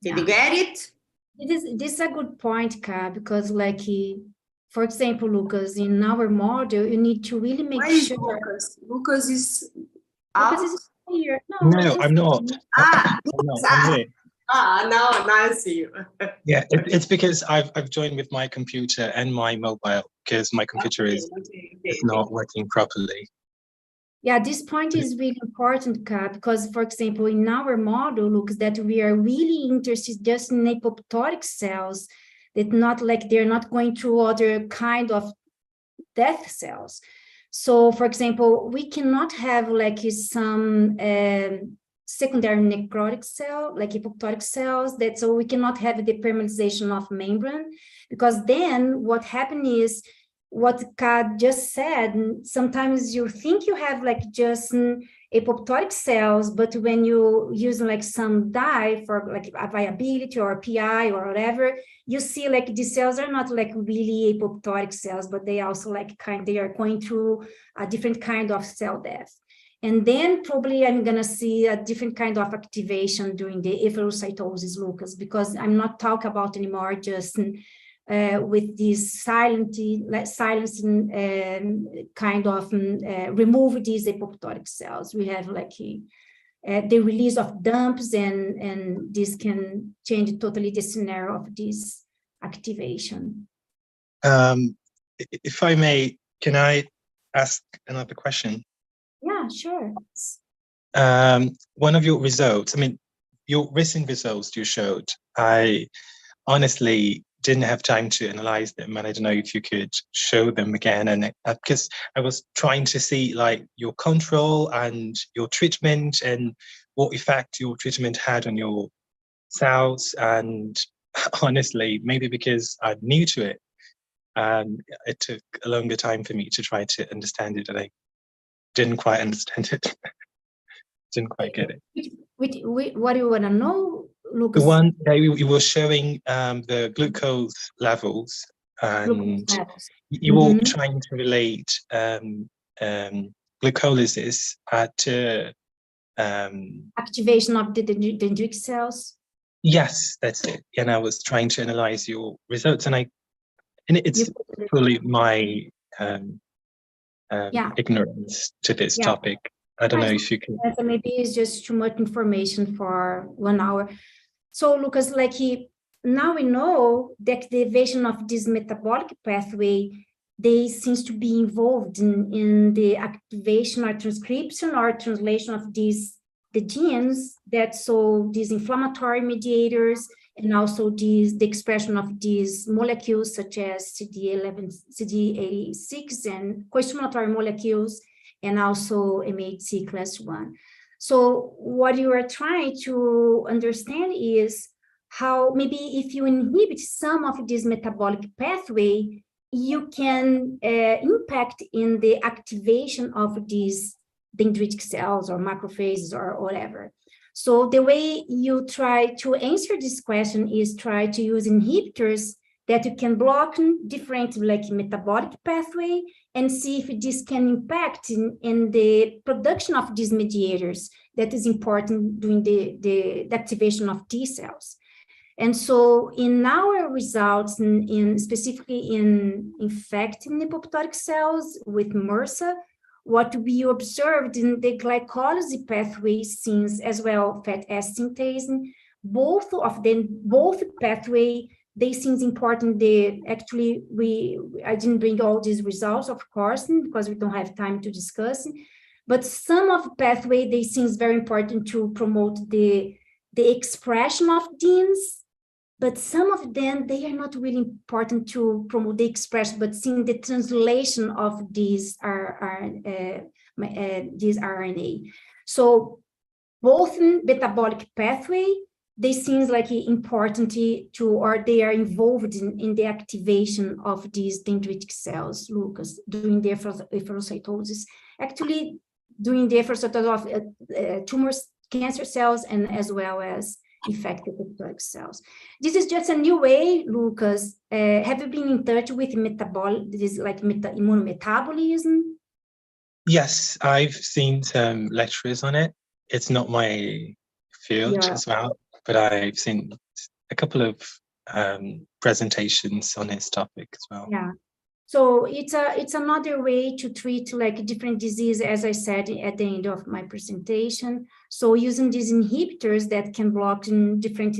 Did you get it? This is a good point, Ka, because like, for example, Lucas, in our model, you need to really make sure. Lucas? Lucas is Lucas is here. No, I'm not. I'm here. now I see you. Yeah, it's because I've joined with my computer and my mobile because my computer is not working properly. Yeah, this point is really important, Ka, because, for example, in our model, looks that we are really interested just in apoptotic cells, that not like they're not going through other kind of death cells. So, for example, we cannot have like some secondary necrotic cell, like apoptotic cells, that so we cannot have the permeabilization of membrane, because then what happens is what Kat just said, sometimes you think you have like just apoptotic cells, but when you use like some dye for like a viability or PI or whatever, you see like these cells are not like really apoptotic cells, but they also like they are going through a different kind of cell death. And then probably I'm going to see a different kind of activation during the efferocytosis, Lucas, because I'm not talking about anymore just with this silencing kind of remove these apoptotic cells. We have like the release of dumps, and this can change totally the scenario of this activation. If I may, can I ask another question? Yeah, sure. One of your results, I mean, your recent results you showed, I honestly didn't have time to analyze them, and I don't know if you could show them again. And because I was trying to see like your control and your treatment and what effect your treatment had on your cells. And honestly, maybe because I'm new to it, it took a longer time for me to try to understand it, and I didn't quite understand it. Didn't quite get it. What do you want to know, Lucas? The one that you were showing the glucose levels, and you were trying to relate glucolysis at activation of the dendritic cells. Yes, that's it. And I was trying to analyze your results, and it's fully my ignorance to this topic. I don't know if you can. Maybe it's just too much information for 1 hour. So, Lucas, like now we know the activation of this metabolic pathway, they seems to be involved in the activation or transcription or translation of the genes that so these inflammatory mediators, and also the expression of these molecules such as CD11, CD86 and co-stimulatory molecules, and also MHC class 1. So what you are trying to understand is how maybe if you inhibit some of this metabolic pathway, you can impact in the activation of these dendritic cells or macrophages or whatever. So the way you try to answer this question is try to use inhibitors that you can block different like metabolic pathway and see if this can impact in the production of these mediators that is important during the activation of T cells. And so in our results, specifically in infecting apoptotic cells with MRSA, what we observed in the glycolysis pathway since as well fat acid synthase, both pathway, they seems important. I didn't bring all these results, of course, because we don't have time to discuss, but some of pathway, they seems very important to promote the expression of genes, but some of them, they are not really important to promote the expression, but seeing the translation of these RNA. So both metabolic pathway, they seems like important to, or they are involved in the activation of these dendritic cells, Lucas, during the efferocytosis. Actually, during the efferocytosis of tumors, cancer cells, and as well as infected apoptotic cells. This is just a new way, Lucas. Have you been in touch with immunometabolism? Yes, I've seen some lectures on it. It's not my field as well, but I've seen a couple of presentations on this topic as well. Yeah. So it's another way to treat like different disease, as I said at the end of my presentation. So using these inhibitors that can block in different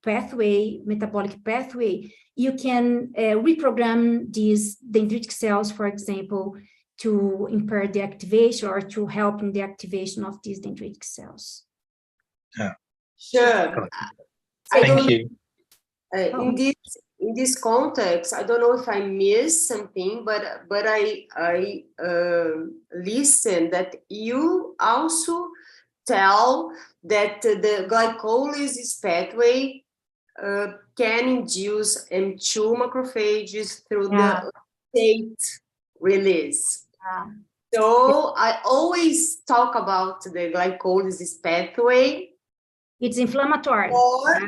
metabolic pathway, you can reprogram these dendritic cells, for example, to impair the activation or to help in the activation of these dendritic cells. Sure. Thank you. in this context, I don't know if I missed something, but I listen that you also tell that the glycolysis pathway can induce M2 macrophages through the lactate release. So I always talk about the glycolysis pathway. It's inflammatory. Or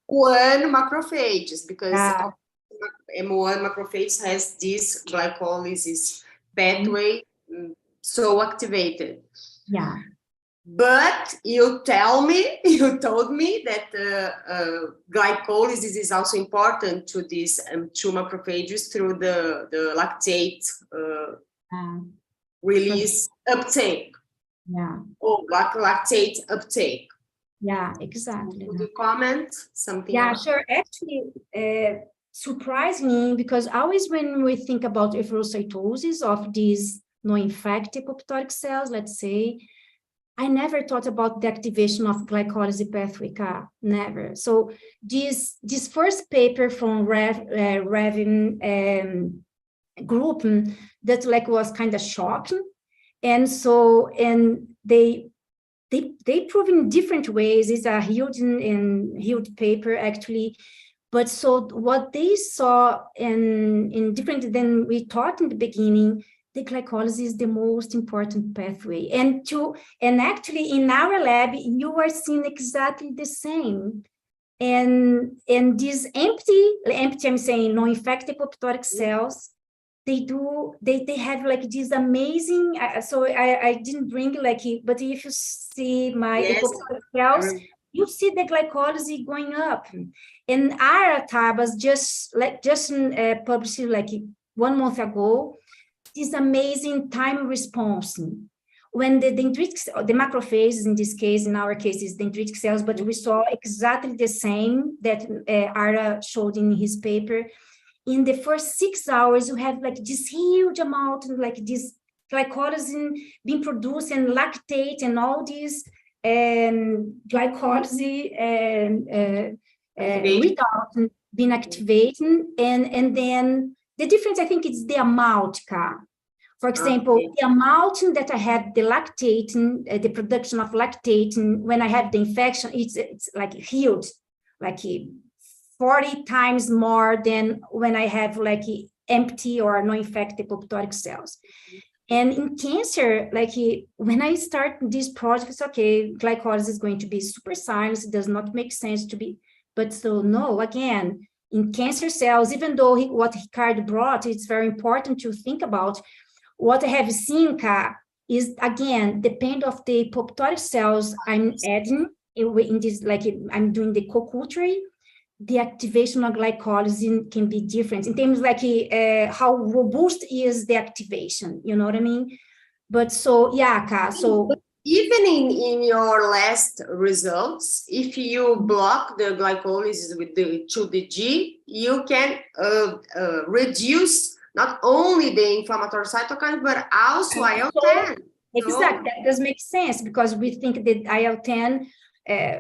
M1 macrophages, because M1 macrophage has this glycolysis pathway so activated. Yeah. But you told me that glycolysis is also important to these M2 macrophages through the lactate release uptake. Yeah. Or lactate uptake. Yeah, exactly. Would you comment something? Yeah, else? sure. Actually, surprised me because always when we think about efferocytosis of these non-infected apoptotic cells, let's say, I never thought about the activation of glycolysis pathway, never. So this first paper from Revin group that like was kind of shocking, and so they prove in different ways. It's a huge paper actually. But so what they saw in different than we thought in the beginning, the glycolysis is the most important pathway. And actually in our lab, you are seeing exactly the same. And these empty, I'm saying non-infected apoptotic cells, they have like this amazing, so I didn't bring like, but if you see my apoptotic cells, you see the glycolysis going up. And our tabas just published like 1 month ago, this amazing time response. When the dendritic, the macrophages in this case, in our case is dendritic cells, but we saw exactly the same that Ara showed in his paper. In the first 6 hours, you have like this huge amount, like this glycolysis being produced and lactate and all these glycolysis without being activated. And then the difference, I think, is the amount, For example, the amount that I have the lactating, the production of lactating, when I have the infection, it's like huge, like 40 times more than when I have like empty or non-infected apoptotic cells. And in cancer, like when I start this project, it's okay, glycolysis is going to be super science, it does not make sense to be, but so no, again, in cancer cells, even though what Ricardo brought, it's very important to think about. What I have seen, is again, depend of the apoptotic cells I'm adding in this, like I'm doing the co-culture, the activation of glycolysis can be different in terms like how robust is the activation, you know what I mean? But so, yeah, so. Even in your last results, if you block the glycolysis with the 2DG, you can reduce not only the inflammatory cytokines, but also IL-10. Exactly, that does make sense because we think that IL-10,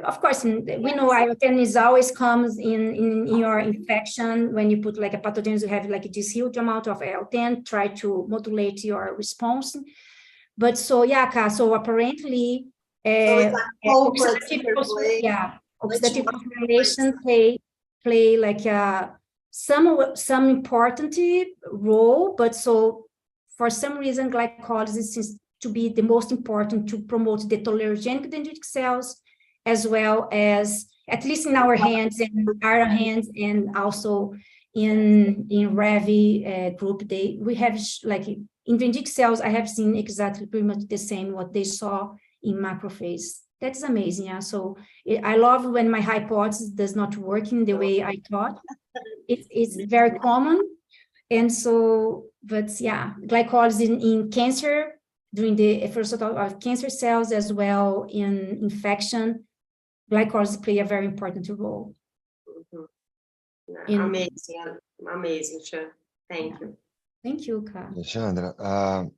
of course, we know IL-10 is always comes in your infection. When you put like a pathogen, you have like this huge amount of IL-10, try to modulate your response. But so, yeah, so apparently, oxidative phosphorylation play like some important role, but so for some reason, glycolysis seems to be the most important to promote the tolerogenic dendritic cells, as well as, at least in our hands and also in Revi group, we have like in dendritic cells, I have seen exactly pretty much the same what they saw in macrophages. That's amazing. Yeah. So I love when my hypothesis does not work in the way I thought. It's very common. And so, but yeah, glycolysis in cancer, during the efferocytosis of cancer cells, as well in infection, glycolysis play a very important role. Amazing, sure. Thank you. Thank you, Ka. Alexandra,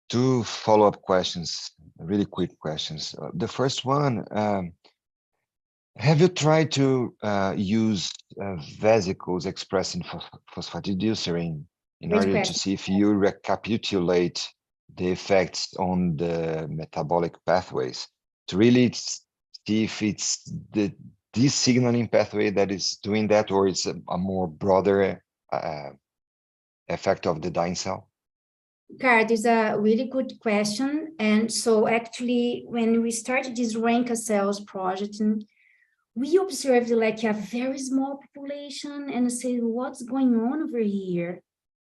2 follow-up questions, really quick questions. The first one, Have you tried to use vesicles expressing phosphatidylserine in Great order to question. see if you recapitulate the effects on the metabolic pathways, to really see if it's this signaling pathway that is doing that, or it's a more broader effect of the dying cell? Ricardo, is a really good question. And so actually, when we started this Ranka Cells project, we observed like a very small population and said, what's going on over here?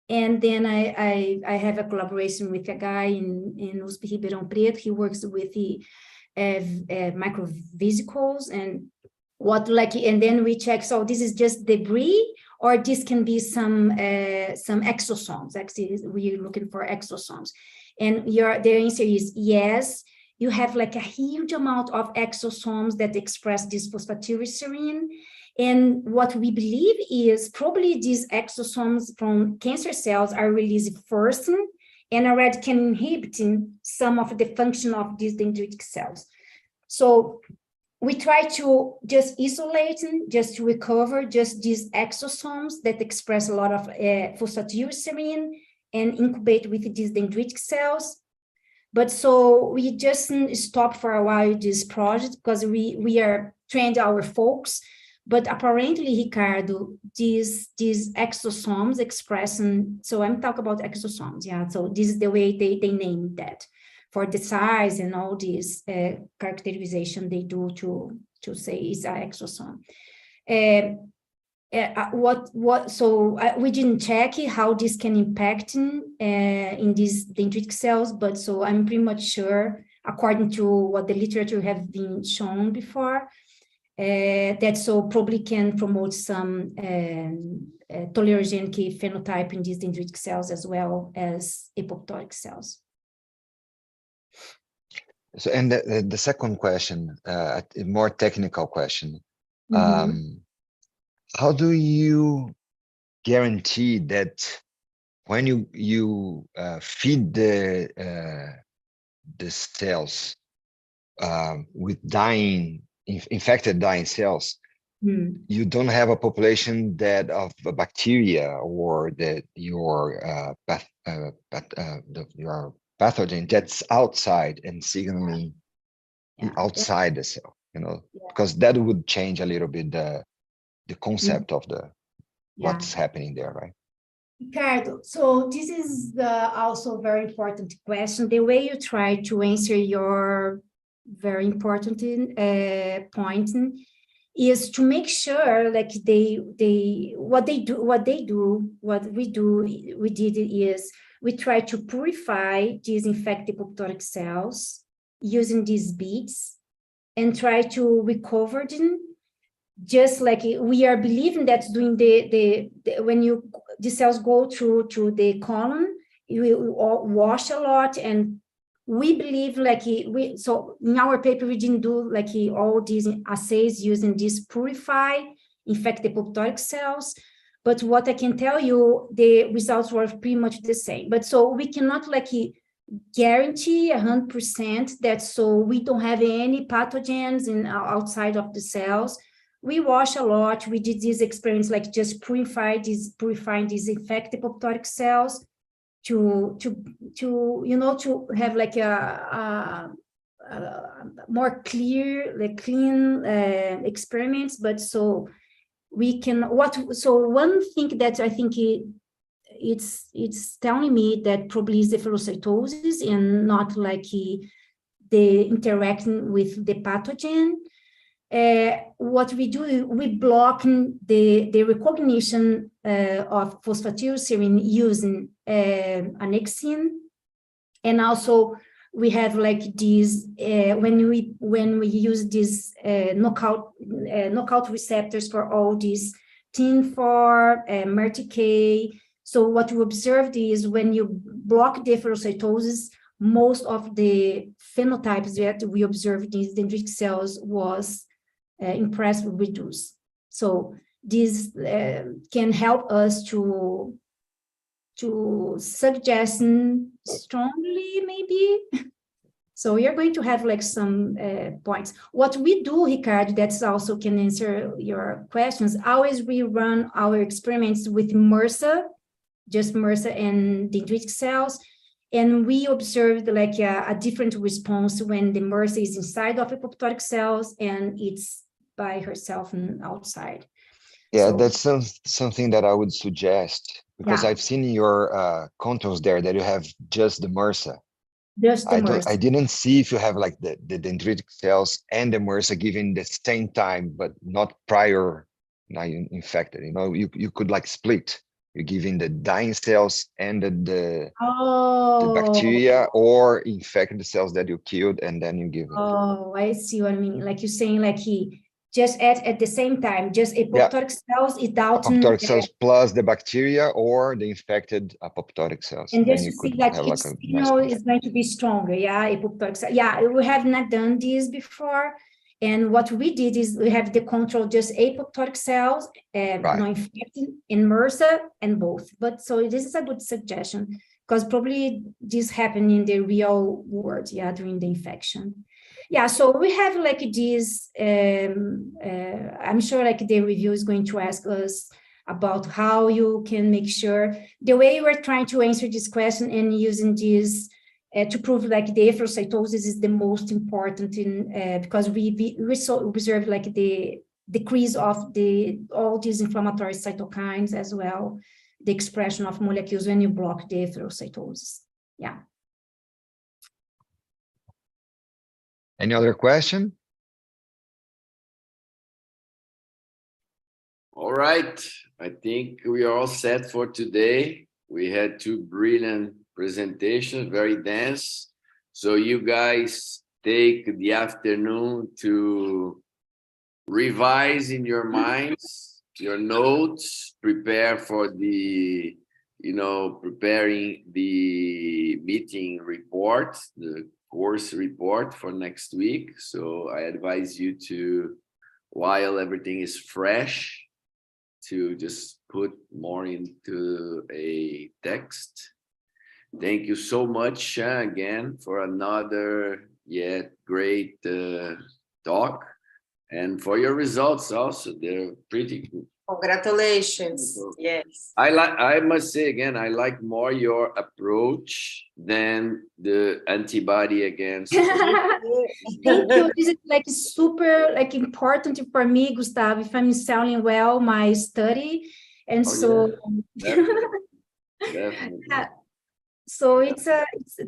And then I have a collaboration with a guy in USP Ribeirão Preto. He works with the microvesicles and and then we check, so this is just debris, or this can be some exosomes. Actually, we're looking for exosomes. And the answer is yes. You have like a huge amount of exosomes that express this phosphatidylserine. And what we believe is probably these exosomes from cancer cells are released first and already can inhibit some of the function of these dendritic cells. So we try to just isolate, just to recover just these exosomes that express a lot of phosphatidylserine and incubate with these dendritic cells. But so we just stopped for a while this project because we are trained our folks. But apparently, Ricardo, these exosomes expressing, so I'm talking about exosomes, yeah. So this is the way they name that for the size and all this characterization they do to say it's an exosome. We didn't check how this can impact in these dendritic cells, but so I'm pretty much sure, according to what the literature have been shown before, that so probably can promote some tolerogenic phenotype in these dendritic cells as well as apoptotic cells. So, and the second question, a more technical question. How do you guarantee that when you feed the cells with infected dying cells, you don't have a population that of bacteria or that your pathogen that's outside and signaling outside the cell, because that would change a little bit the concept of what's happening there, right? Ricardo, so this is also a very important question. The way you try to answer your very important point is to make sure like what we did is we try to purify these infected apoptotic cells using these beads and try to recover them. Just like we are believing that's doing when the cells go through to the colon, you wash a lot, and we believe like so in our paper we didn't do like all these assays using these purified infected apoptotic cells, but what I can tell you, the results were pretty much the same. But so we cannot like guarantee 100% that so we don't have any pathogens outside of the cells. We wash a lot. We did this experiments like just purifying these infected apoptotic cells to have like a more clear, like clean experiments. But so we can one thing that I think it's telling me that probably is the efferocytosis and not like the interaction with the pathogen. What we do, we block the recognition of phosphatidylserine using annexin, and also we have like these when we use these knockout receptors for all these TIN4, MERTK. So what we observed is when you block the efferocytosis, most of the phenotypes that we observed in these dendritic cells was impressed with reduced. So this can help us to suggest strongly maybe So we are going to have like some points. What we do, Ricardo, that's also can answer your questions. Always we run our experiments with MRSA, just MRSA and dendritic cells. And we observed like a different response when the MRSA is inside of apoptotic cells and it's by herself and outside. Yeah, So, that's something that I would suggest, because I've seen your controls there that you have just the MRSA. Just the MRSA. I didn't see if you have like the dendritic cells and the MRSA given the same time, but not prior now infected. You know, you could like split. You're giving the dying cells and the bacteria, or infect the cells that you killed, and then you give it. Oh, I see what I mean. Like you're saying, like he just at the same time, just apoptotic cells without apoptotic cells plus the bacteria or the infected apoptotic cells. And then just you to could see like have each like a signal is going to be stronger, apoptotic cell. Yeah, we have not done this before. And what we did is we have the control just apoptotic cells, infected in MRSA and both. But so this is a good suggestion because probably this happened in the real world, during the infection. Yeah, so we have like this, I'm sure like the review is going to ask us about how you can make sure the way we're trying to answer this question and using this to prove like the efferocytosis is the most important in because we observe like the decrease of all these inflammatory cytokines as well, the expression of molecules when you block the efferocytosis. Yeah. Any other question? All right. I think we are all set for today. We had two brilliant presentations, very dense. So you guys take the afternoon to revise in your minds your notes, prepare for the, preparing the meeting report, the course report for next week. So I advise you to, while everything is fresh, to just put more into a text. Thank you so much again for another yet great talk, and for your results also. They're pretty good. Congratulations. Yes. I must say again, I like more your approach than the antibody against. Thank you. This is like super like important for me, Gustavo, if I'm selling well my study. And Definitely. So it's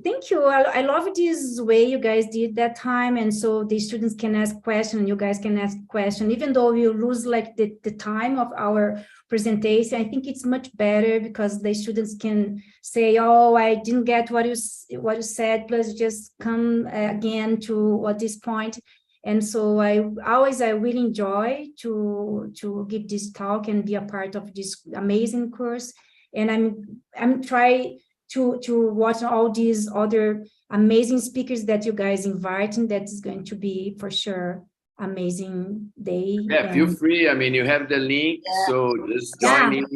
thank you. I love this way you guys did that time. And so the students can ask questions, you guys can ask questions, even though you lose like the time of our presentation. I think it's much better because the students can say, oh, I didn't get what you said, plus just come again to this point. And so I really enjoy to give this talk and be a part of this amazing course. And I'm trying to watch all these other amazing speakers that you guys invite, and that is going to be for sure amazing day. Yeah, feel free. I mean, you have the link, so just join in.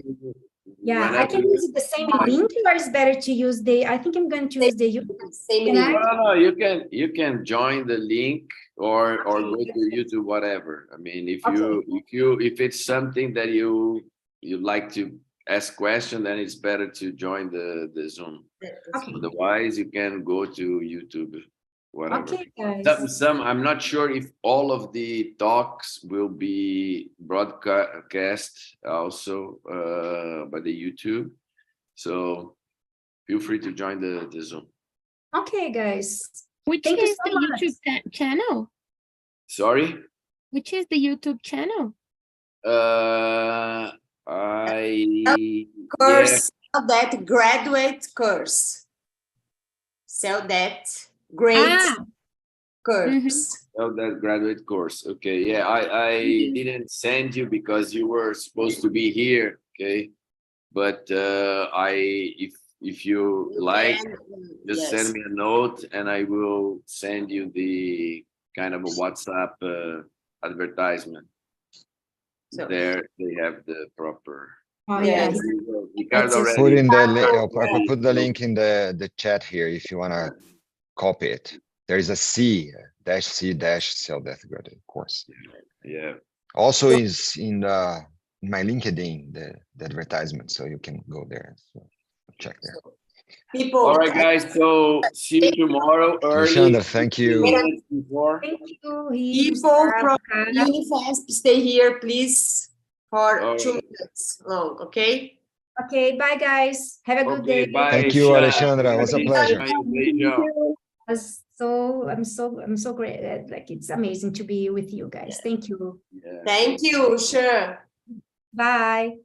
Yeah, I can use the same link, or it's better to use I think I'm going to use the same link. No, you can join the link or go to YouTube, whatever. I mean, if it's something that you like to ask question, then it's better to join the Zoom. Okay. Otherwise, you can go to YouTube, whatever. Okay, guys. I'm not sure if all of the talks will be broadcast also by the YouTube. So feel free to join the Zoom. Okay, guys. Which Thank is you so the much. YouTube channel? Sorry? Which is the YouTube channel? Course, sell that graduate course. Sell that grade course. Oh, that graduate course. Okay. Yeah, I didn't send you because you were supposed to be here. Okay. But if you like, just send me a note and I will send you the kind of a WhatsApp advertisement. So there they have the proper. Oh yeah. Ricardo already put in the link. I'll put the link in the chat here if you want to copy it. There is a C cell death gradient course. Yeah. Also is in my LinkedIn, the advertisement, so you can go there. So check there. People. All right, guys. So see you tomorrow early. Alexandra, thank you. Minutes before. Thank you. People from Unifest, stay here, please, for All 2 right. minutes long, okay? Okay, bye guys. Have a good Okay, day. bye. Thank you, Shah. Alexandra. It was a pleasure. I'm so great. Like it's amazing to be with you guys. Thank you. Yeah. Thank you, sure. Bye.